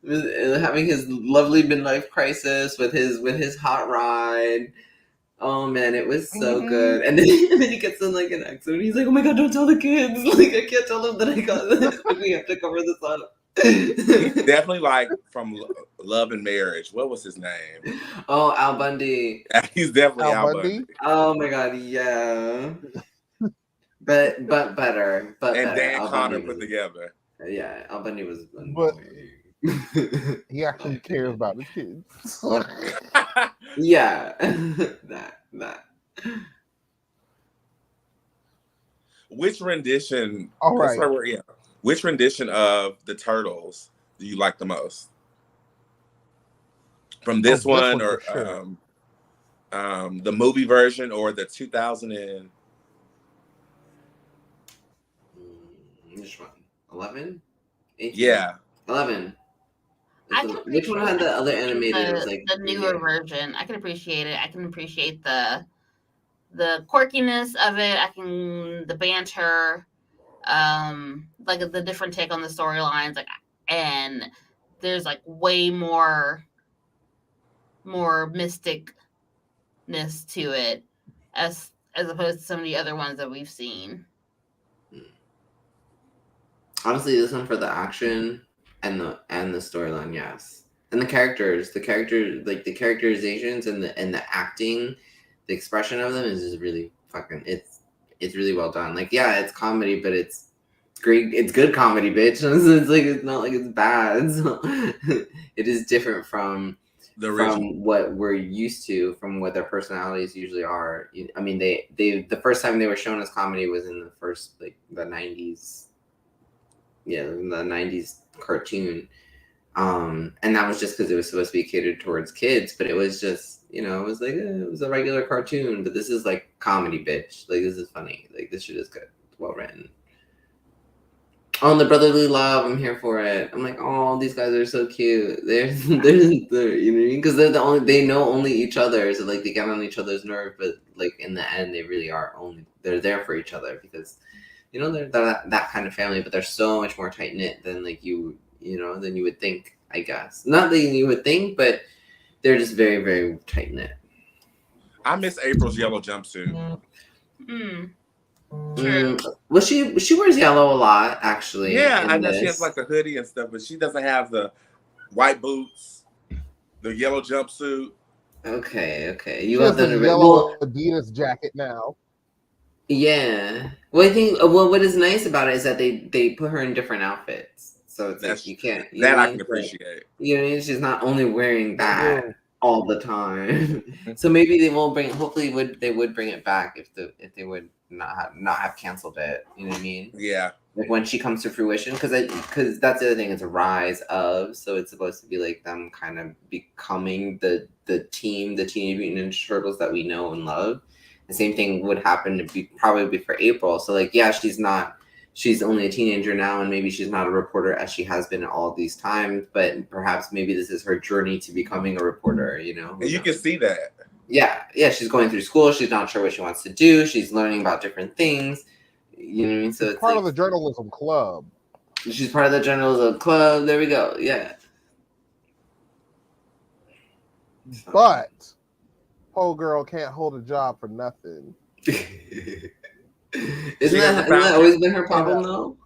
Speaker 3: having his lovely midlife crisis with his hot ride. Oh man, it was so good. And then he gets in like an accident. He's like, "Oh my god, don't tell the kids! Like, I can't tell them that I got this. Like, we have to cover this up."
Speaker 4: He's definitely like from Love and Marriage. What was his name?
Speaker 3: Oh, Al Bundy.
Speaker 4: He's definitely
Speaker 2: Al
Speaker 4: Al
Speaker 2: Bundy?
Speaker 4: Bundy.
Speaker 3: Oh my god, yeah. But better. But
Speaker 4: And
Speaker 3: better.
Speaker 4: Dan
Speaker 3: Al
Speaker 4: Connor
Speaker 3: Bundy
Speaker 4: put
Speaker 3: was,
Speaker 4: together.
Speaker 3: yeah, Al Bundy was
Speaker 2: But
Speaker 3: annoying.
Speaker 2: he actually cares about his kids.
Speaker 3: Yeah. that.
Speaker 4: Which rendition?
Speaker 2: All
Speaker 4: That's
Speaker 2: right.
Speaker 4: where, yeah. Which rendition of the Turtles do you like the most? From this one, or
Speaker 2: for sure.
Speaker 4: the movie version, or the 2000 and
Speaker 3: Which one? 11? 18?
Speaker 4: yeah.
Speaker 3: 11.
Speaker 1: I can
Speaker 3: Which one had the other animated? It was like
Speaker 1: the newer version. I can appreciate it. I can appreciate the quirkiness of it. I can the banter, like the different take on the storylines, like, and there's like way more mysticness to it as opposed to some of the other ones that we've seen.
Speaker 3: Honestly, this one for the action and the storyline, yes, and the characters, like the characterizations and the acting, the expression of them is just really fucking. It's really well done. Like, yeah, it's comedy, but it's great. It's good comedy, bitch. It's like it's not like it's bad. So, it is different from what we're used to, from what their personalities usually are. I mean, they the first time they were shown as comedy was in the first, like, the 90s. Yeah, the 90s cartoon. And that was just because it was supposed to be catered towards kids, but it was just, you know, it was like, it was a regular cartoon, but this is like comedy, bitch. Like, this is funny. Like, this shit is good. It's well written. Oh, and the brotherly love, I'm here for it. I'm like, oh, these guys are so cute. They're you know what I mean? Because they know only each other, so like they get on each other's nerve, but like in the end, they really are they're there for each other because, you know, they're that kind of family, but they're so much more tight knit than like you know, than you would think, I guess. Not that you would think, but they're just very, very tight knit.
Speaker 4: I miss April's yellow jumpsuit.
Speaker 1: True.
Speaker 3: Well, she wears yellow a lot, actually.
Speaker 4: Yeah, I know she has like the hoodie and stuff, but she doesn't have the white boots, the yellow jumpsuit.
Speaker 3: Okay.
Speaker 2: You have the yellow Adidas jacket now.
Speaker 3: Yeah. Well, I think what is nice about it is that they put her in different outfits, so it's like you can't.
Speaker 4: That I can appreciate.
Speaker 3: You know, she's not only wearing that all the time. So maybe they won't bring. Hopefully, they would bring it back if they would not have canceled it. You know what I mean?
Speaker 4: Yeah.
Speaker 3: Like when she comes to fruition, because that's the other thing. It's a rise of, so it's supposed to be like them kind of becoming the team, the Teenage Mutant Ninja Turtles that we know and love. The same thing would happen to be probably for April. So like, yeah, she's only a teenager now, and maybe she's not a reporter as she has been all these times, but perhaps maybe this is her journey to becoming a reporter, you know?
Speaker 4: And you can see that.
Speaker 3: Yeah, she's going through school. She's not sure what she wants to do. She's learning about different things. You know what I mean? So it's
Speaker 2: part of the journalism club.
Speaker 3: She's part of the journalism club. There we go. Yeah.
Speaker 2: But whole girl can't hold a job for nothing.
Speaker 3: Isn't that always been her problem, though?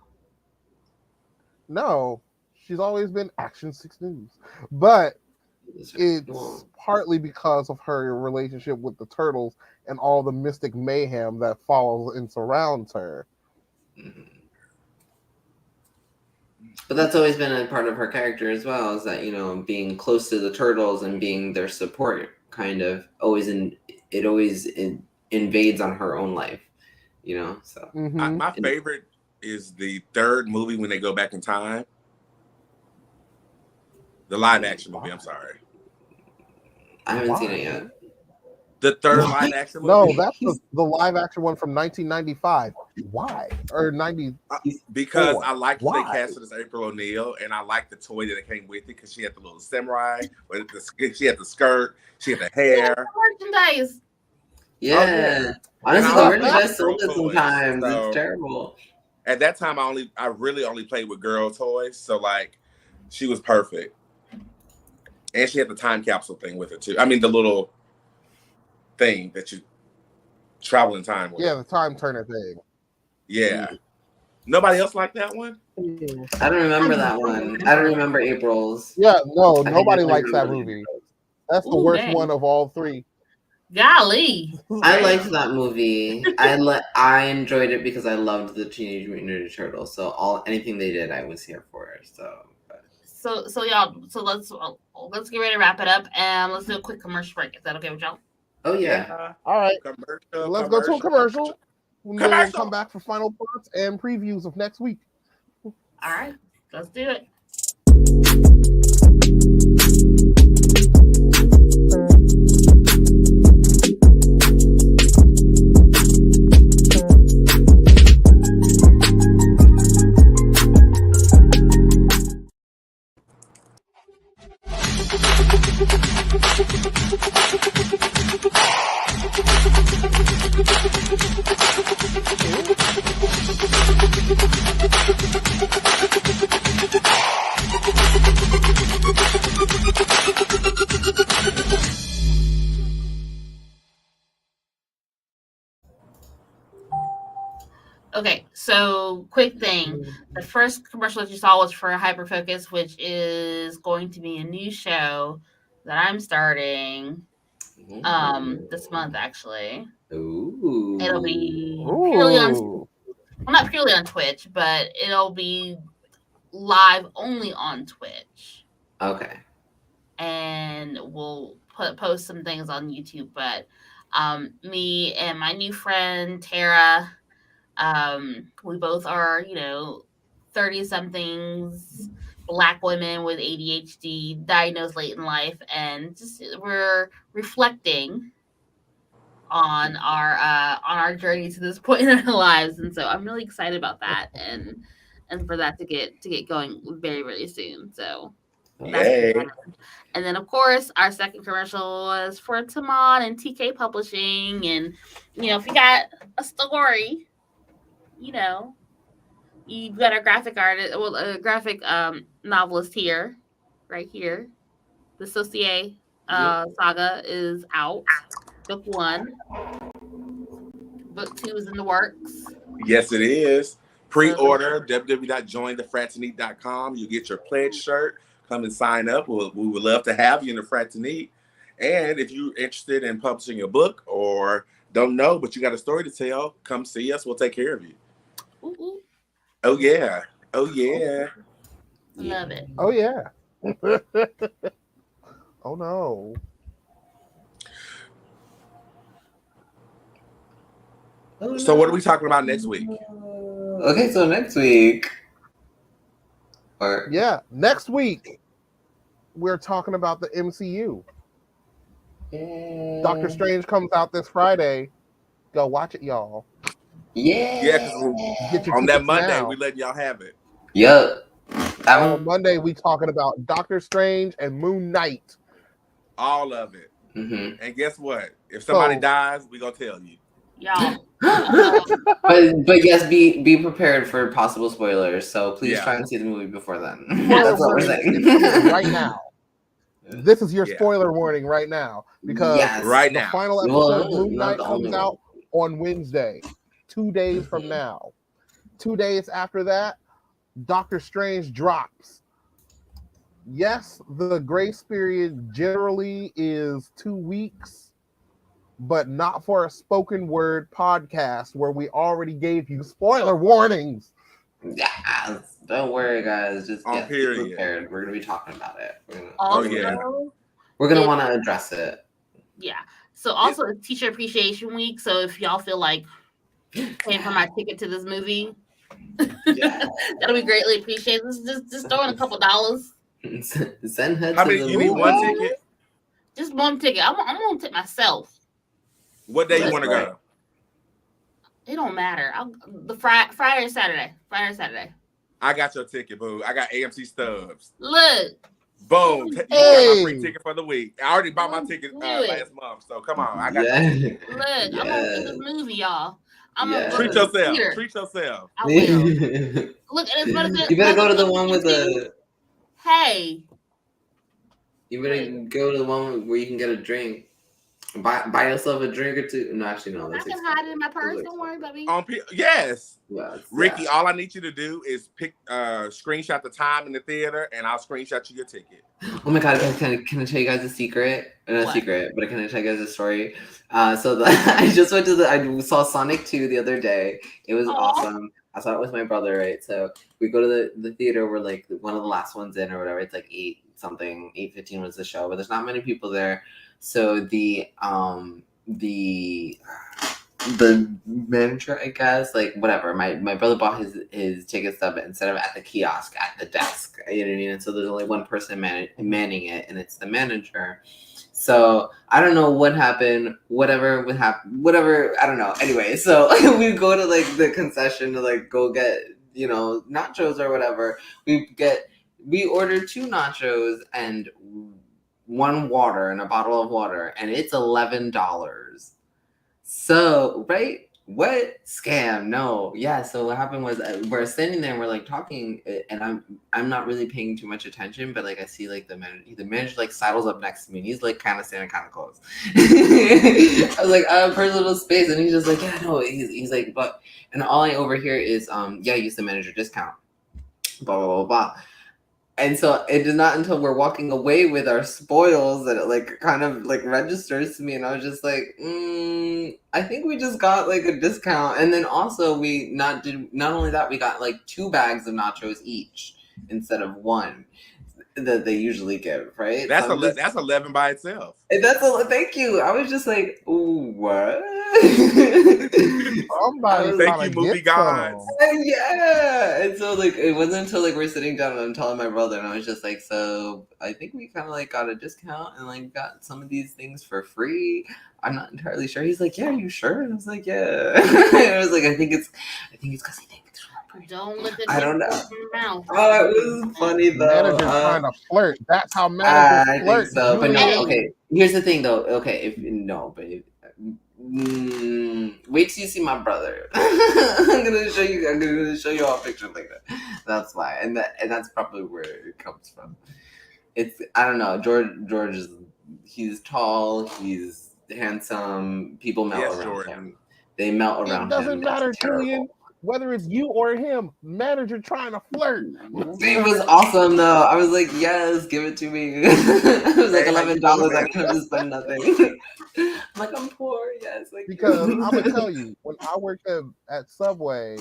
Speaker 2: No, she's always been Action 6 News. But it's partly because of her relationship with the Turtles and all the mystic mayhem that follows and surrounds her.
Speaker 3: But that's always been a part of her character as well, is that, you know, being close to the Turtles and being their support kind of always invades on her own life, you know? So
Speaker 4: my favorite is the third movie when they go back in time. The live action movie, I'm sorry.
Speaker 3: I haven't
Speaker 2: Why?
Speaker 3: seen it yet.
Speaker 4: The third
Speaker 3: What?
Speaker 4: live action
Speaker 2: No,
Speaker 4: movie?
Speaker 2: that's the live action one from 1995. Why? Or 90?
Speaker 4: Because I liked who they
Speaker 2: Why?
Speaker 4: casted as April O'Neil, and I liked the toy that came with it because she had the little samurai, she had the skirt, she had the hair.
Speaker 1: Merchandise.
Speaker 3: Yeah.
Speaker 4: Oh, yeah.
Speaker 3: Honestly,
Speaker 4: And
Speaker 3: the
Speaker 4: I
Speaker 3: merchandise
Speaker 4: girl
Speaker 3: sold it
Speaker 4: toys,
Speaker 3: sometimes.
Speaker 4: so-
Speaker 3: It's terrible.
Speaker 4: At that time, I really only played with girl toys, so like, she was perfect, and she had the time capsule thing with it too. I mean, the little thing that you travel in time with.
Speaker 2: Yeah, the time turner thing.
Speaker 4: Yeah. Nobody else liked that one?
Speaker 3: I don't remember that one. I don't remember April's.
Speaker 2: Yeah, no,
Speaker 3: I
Speaker 2: nobody
Speaker 3: definitely
Speaker 2: likes that
Speaker 3: remember
Speaker 2: movie.
Speaker 3: April's.
Speaker 2: That's the
Speaker 1: Ooh,
Speaker 2: worst
Speaker 1: dang.
Speaker 2: one of all three.
Speaker 1: Golly.
Speaker 3: I liked that movie. I enjoyed it because I loved the Teenage Mutant Ninja Turtles. So anything they did, I was here for.
Speaker 1: So y'all. So let's get ready to wrap it up, and let's do a quick commercial break. Is that okay with y'all?
Speaker 3: Oh yeah.
Speaker 2: All right,
Speaker 4: Commercial.
Speaker 2: let's go to a commercial. And then we'll come back for final thoughts and previews of next week.
Speaker 1: All right, let's do it. Okay, so quick thing. The first commercial that you saw was for Hyperfocus, which is going to be a new show that I'm starting this month actually.
Speaker 3: Ooh.
Speaker 1: It'll be purely on
Speaker 2: Ooh.
Speaker 1: well, not purely on Twitch, but it'll be live only on Twitch.
Speaker 3: Okay.
Speaker 1: And we'll post some things on YouTube. But me and my new friend Tara, we both are 30-somethings, Black women with ADHD, diagnosed late in life, and just we're reflecting on our journey to this point in our lives. And so I'm really excited about that, and for that to get going very, very soon. So
Speaker 4: Yay.
Speaker 1: and then, of course, our second commercial was for Timon and TK Publishing. And, if you got a story, you've got a graphic artist, a graphic novelist here, right here. The Saucier saga is out. Book 1. Book 2 is in the works.
Speaker 4: Yes, it is. Pre-order, www.jointhefraternite.com. You get your pledge shirt. Come and sign up. We would love to have you in the Fraternite. And if you're interested in publishing a book or don't know, but you got a story to tell, come see us. We'll take care of you.
Speaker 1: Ooh.
Speaker 4: Oh, yeah. Oh, yeah.
Speaker 1: Love it.
Speaker 2: Oh, yeah. Oh, no.
Speaker 4: So what are we talking about next week?
Speaker 3: Okay, so next week.
Speaker 2: Yeah, next week, we're talking about the MCU. Doctor Strange comes out this Friday. Go watch it, y'all.
Speaker 3: Yeah.
Speaker 4: Because on that Monday, we letting y'all have it.
Speaker 3: Yep.
Speaker 2: On Monday, we talking about Doctor Strange and Moon Knight.
Speaker 4: All of it.
Speaker 3: Mm-hmm.
Speaker 4: And guess what? If somebody dies, we gonna tell you.
Speaker 1: Y'all.
Speaker 3: But yes, be prepared for possible spoilers. So please try and see the movie before then. That's what we're saying.
Speaker 2: Right now. This is your spoiler warning right now, because the final episode of Moon Knight comes out on Wednesday, 2 days from now. 2 days after that, Doctor Strange drops. Yes, the grace period generally is 2 weeks, but not for a spoken word podcast where we already gave you spoiler warnings.
Speaker 3: Yeah, don't worry, guys. Just get prepared. We're gonna be talking about it. We're gonna want to address it.
Speaker 1: Yeah. So also it's Teacher Appreciation Week. So if y'all feel like paying for my ticket to this movie, that'll be greatly appreciated. Just throw in a couple dollars.
Speaker 3: Send her.
Speaker 4: How many? You need one ticket?
Speaker 1: Just one ticket. I'm gonna take myself.
Speaker 4: What day you
Speaker 3: That's
Speaker 4: want to
Speaker 3: right.
Speaker 4: go?
Speaker 1: It don't matter. The Friday or Saturday. Friday or Saturday.
Speaker 4: I got your ticket, boo. I got AMC stubs.
Speaker 1: Look.
Speaker 4: Boom. You got my free ticket for the week. I already bought my ticket last month, so come on. I got you.
Speaker 1: Look, I'm gonna see this movie, y'all. I'm gonna go
Speaker 4: Treat
Speaker 1: to the
Speaker 4: yourself.
Speaker 1: theater.
Speaker 4: Treat yourself.
Speaker 1: I will. Look, and it's
Speaker 3: You better go to the one with the.
Speaker 1: Hey.
Speaker 3: You better go to the one where you can get a drink. Buy yourself a drink or two. No, actually, no.
Speaker 1: I can hide it in my purse. Don't worry, baby.
Speaker 4: Yes.
Speaker 3: Yes,
Speaker 4: Ricky, all I need you to do is screenshot the time in the theater, and I'll screenshot you your ticket.
Speaker 3: Oh my god! Can I tell you guys a secret? Not a secret, but can I tell you guys a story? I just went to I saw Sonic 2 the other day. It was awesome. I saw it with my brother, right? So we go to the theater. We're like one of the last ones in or whatever. It's like 8:15 was the show, but there's not many people there. So the manager, I guess, like whatever. My brother bought his ticket stub instead of at the kiosk at the desk. You know what I mean? And so there's only one person manning it, and it's the manager. So I don't know what happened. Whatever would happen. Whatever, I don't know. Anyway, so we go to like the concession to like go get nachos or whatever. We ordered 2 nachos and 1 water and a bottle of water, and it's $11. So, right? What? Scam. No. Yeah, so what happened was we're standing there and we're like talking, and I'm not really paying too much attention, but like I see like the manager like sidles up next to me and he's like kind of standing kind of close. I was like, I have personal space, and he's just like, yeah, no, he's like, but, and all I overhear is use the manager discount. Blah blah blah blah. And so it is not until we're walking away with our spoils that it like kind of like registers to me, and I was just like, I think we just got like a discount. And then also we not only that, we got like 2 bags of nachos each instead of 1 that they usually give, right?
Speaker 4: That's that's 11 by itself.
Speaker 3: And thank you. I was just like, ooh, what?
Speaker 4: Thank you, movie gods.
Speaker 3: Yeah. And so like it wasn't until like we're sitting down and I'm telling my brother, and I was just like, so I think we kind of like got a discount and like got some of these things for free. I'm not entirely sure. He's like, yeah, are you sure? And I was like, yeah. I was like, I think it's because he thinks it's
Speaker 1: don't look at
Speaker 3: I don't know.
Speaker 1: Mouth.
Speaker 3: Oh, it was funny though.
Speaker 2: Manager's trying to flirt. That's how managers flirt.
Speaker 3: I think so, but no. Okay, here's the thing though. Okay, wait till you see my brother. I'm gonna show you all pictures like that. That's why, and that's probably where it comes from. I don't know. George is he's tall. He's handsome. People melt around him. They melt around him.
Speaker 2: It doesn't matter, Julian. Whether it's you or him, manager trying to flirt.
Speaker 3: It was awesome though. I was like, yes, give it to me. It was like $11. I couldn't have spent nothing. I'm like, I'm poor, yes. Like,
Speaker 2: because I'm gonna tell you, when I worked at Subway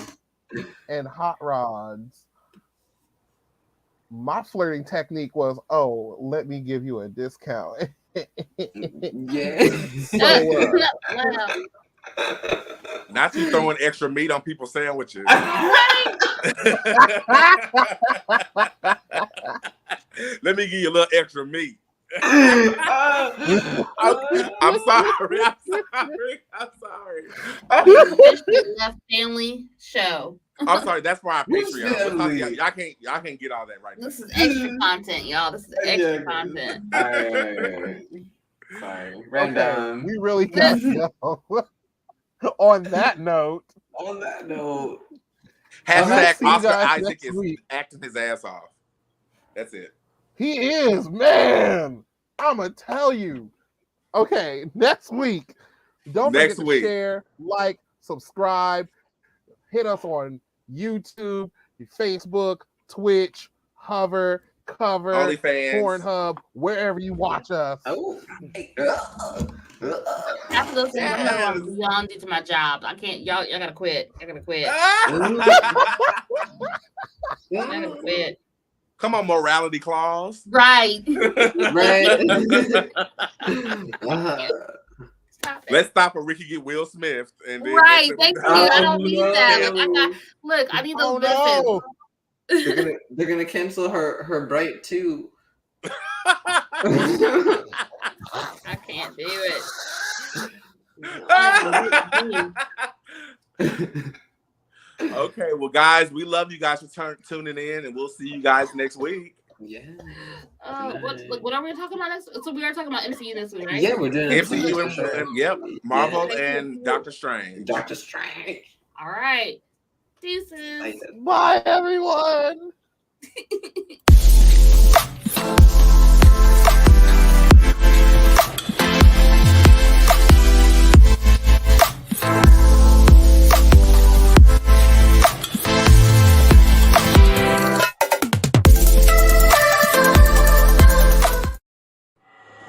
Speaker 2: and Hot Rods, my flirting technique was, oh, let me give you a discount.
Speaker 3: Yeah.
Speaker 4: Not you throwing extra meat on people's sandwiches. Let me give you a little extra meat. I'm sorry.
Speaker 1: Left family show.
Speaker 4: I'm sorry. That's for our Patreon. Y'all can't get all that right now.
Speaker 1: This is extra content, y'all. This is extra content.
Speaker 3: All right. Sorry. Random.
Speaker 2: Okay, we really got to go. On that note.
Speaker 4: Hashtag Oscar Isaac is acting his ass off. That's it.
Speaker 2: He is, man. I'ma tell you. Okay, next week. Don't forget to share, like, subscribe, hit us on YouTube, Facebook, Twitch, Hover, Cover,
Speaker 4: OnlyFans,
Speaker 2: Pornhub, wherever you watch us.
Speaker 3: Oh.
Speaker 1: After those things, I'm beyond into my job. I can't. Y'all gotta quit. I gotta quit. I gotta quit.
Speaker 4: Come on, morality clause.
Speaker 1: Right.
Speaker 4: Let's stop a Ricky get Will Smith. And then
Speaker 1: thank you. I don't need that. Look, I need those benefits.
Speaker 3: They're gonna cancel her Bright too.
Speaker 1: I can't do it.
Speaker 4: Okay, well, guys, we love you guys for tuning in, and we'll see you guys next week.
Speaker 3: Yeah.
Speaker 1: What are we talking about next? So we are talking about MCU this week, right?
Speaker 3: Yeah, we're doing
Speaker 4: MCU
Speaker 3: for sure.
Speaker 4: and yep, Marvel
Speaker 1: Yeah.
Speaker 4: and Doctor Strange.
Speaker 3: Doctor Strange.
Speaker 1: All right. Deuces.
Speaker 2: Bye, everyone.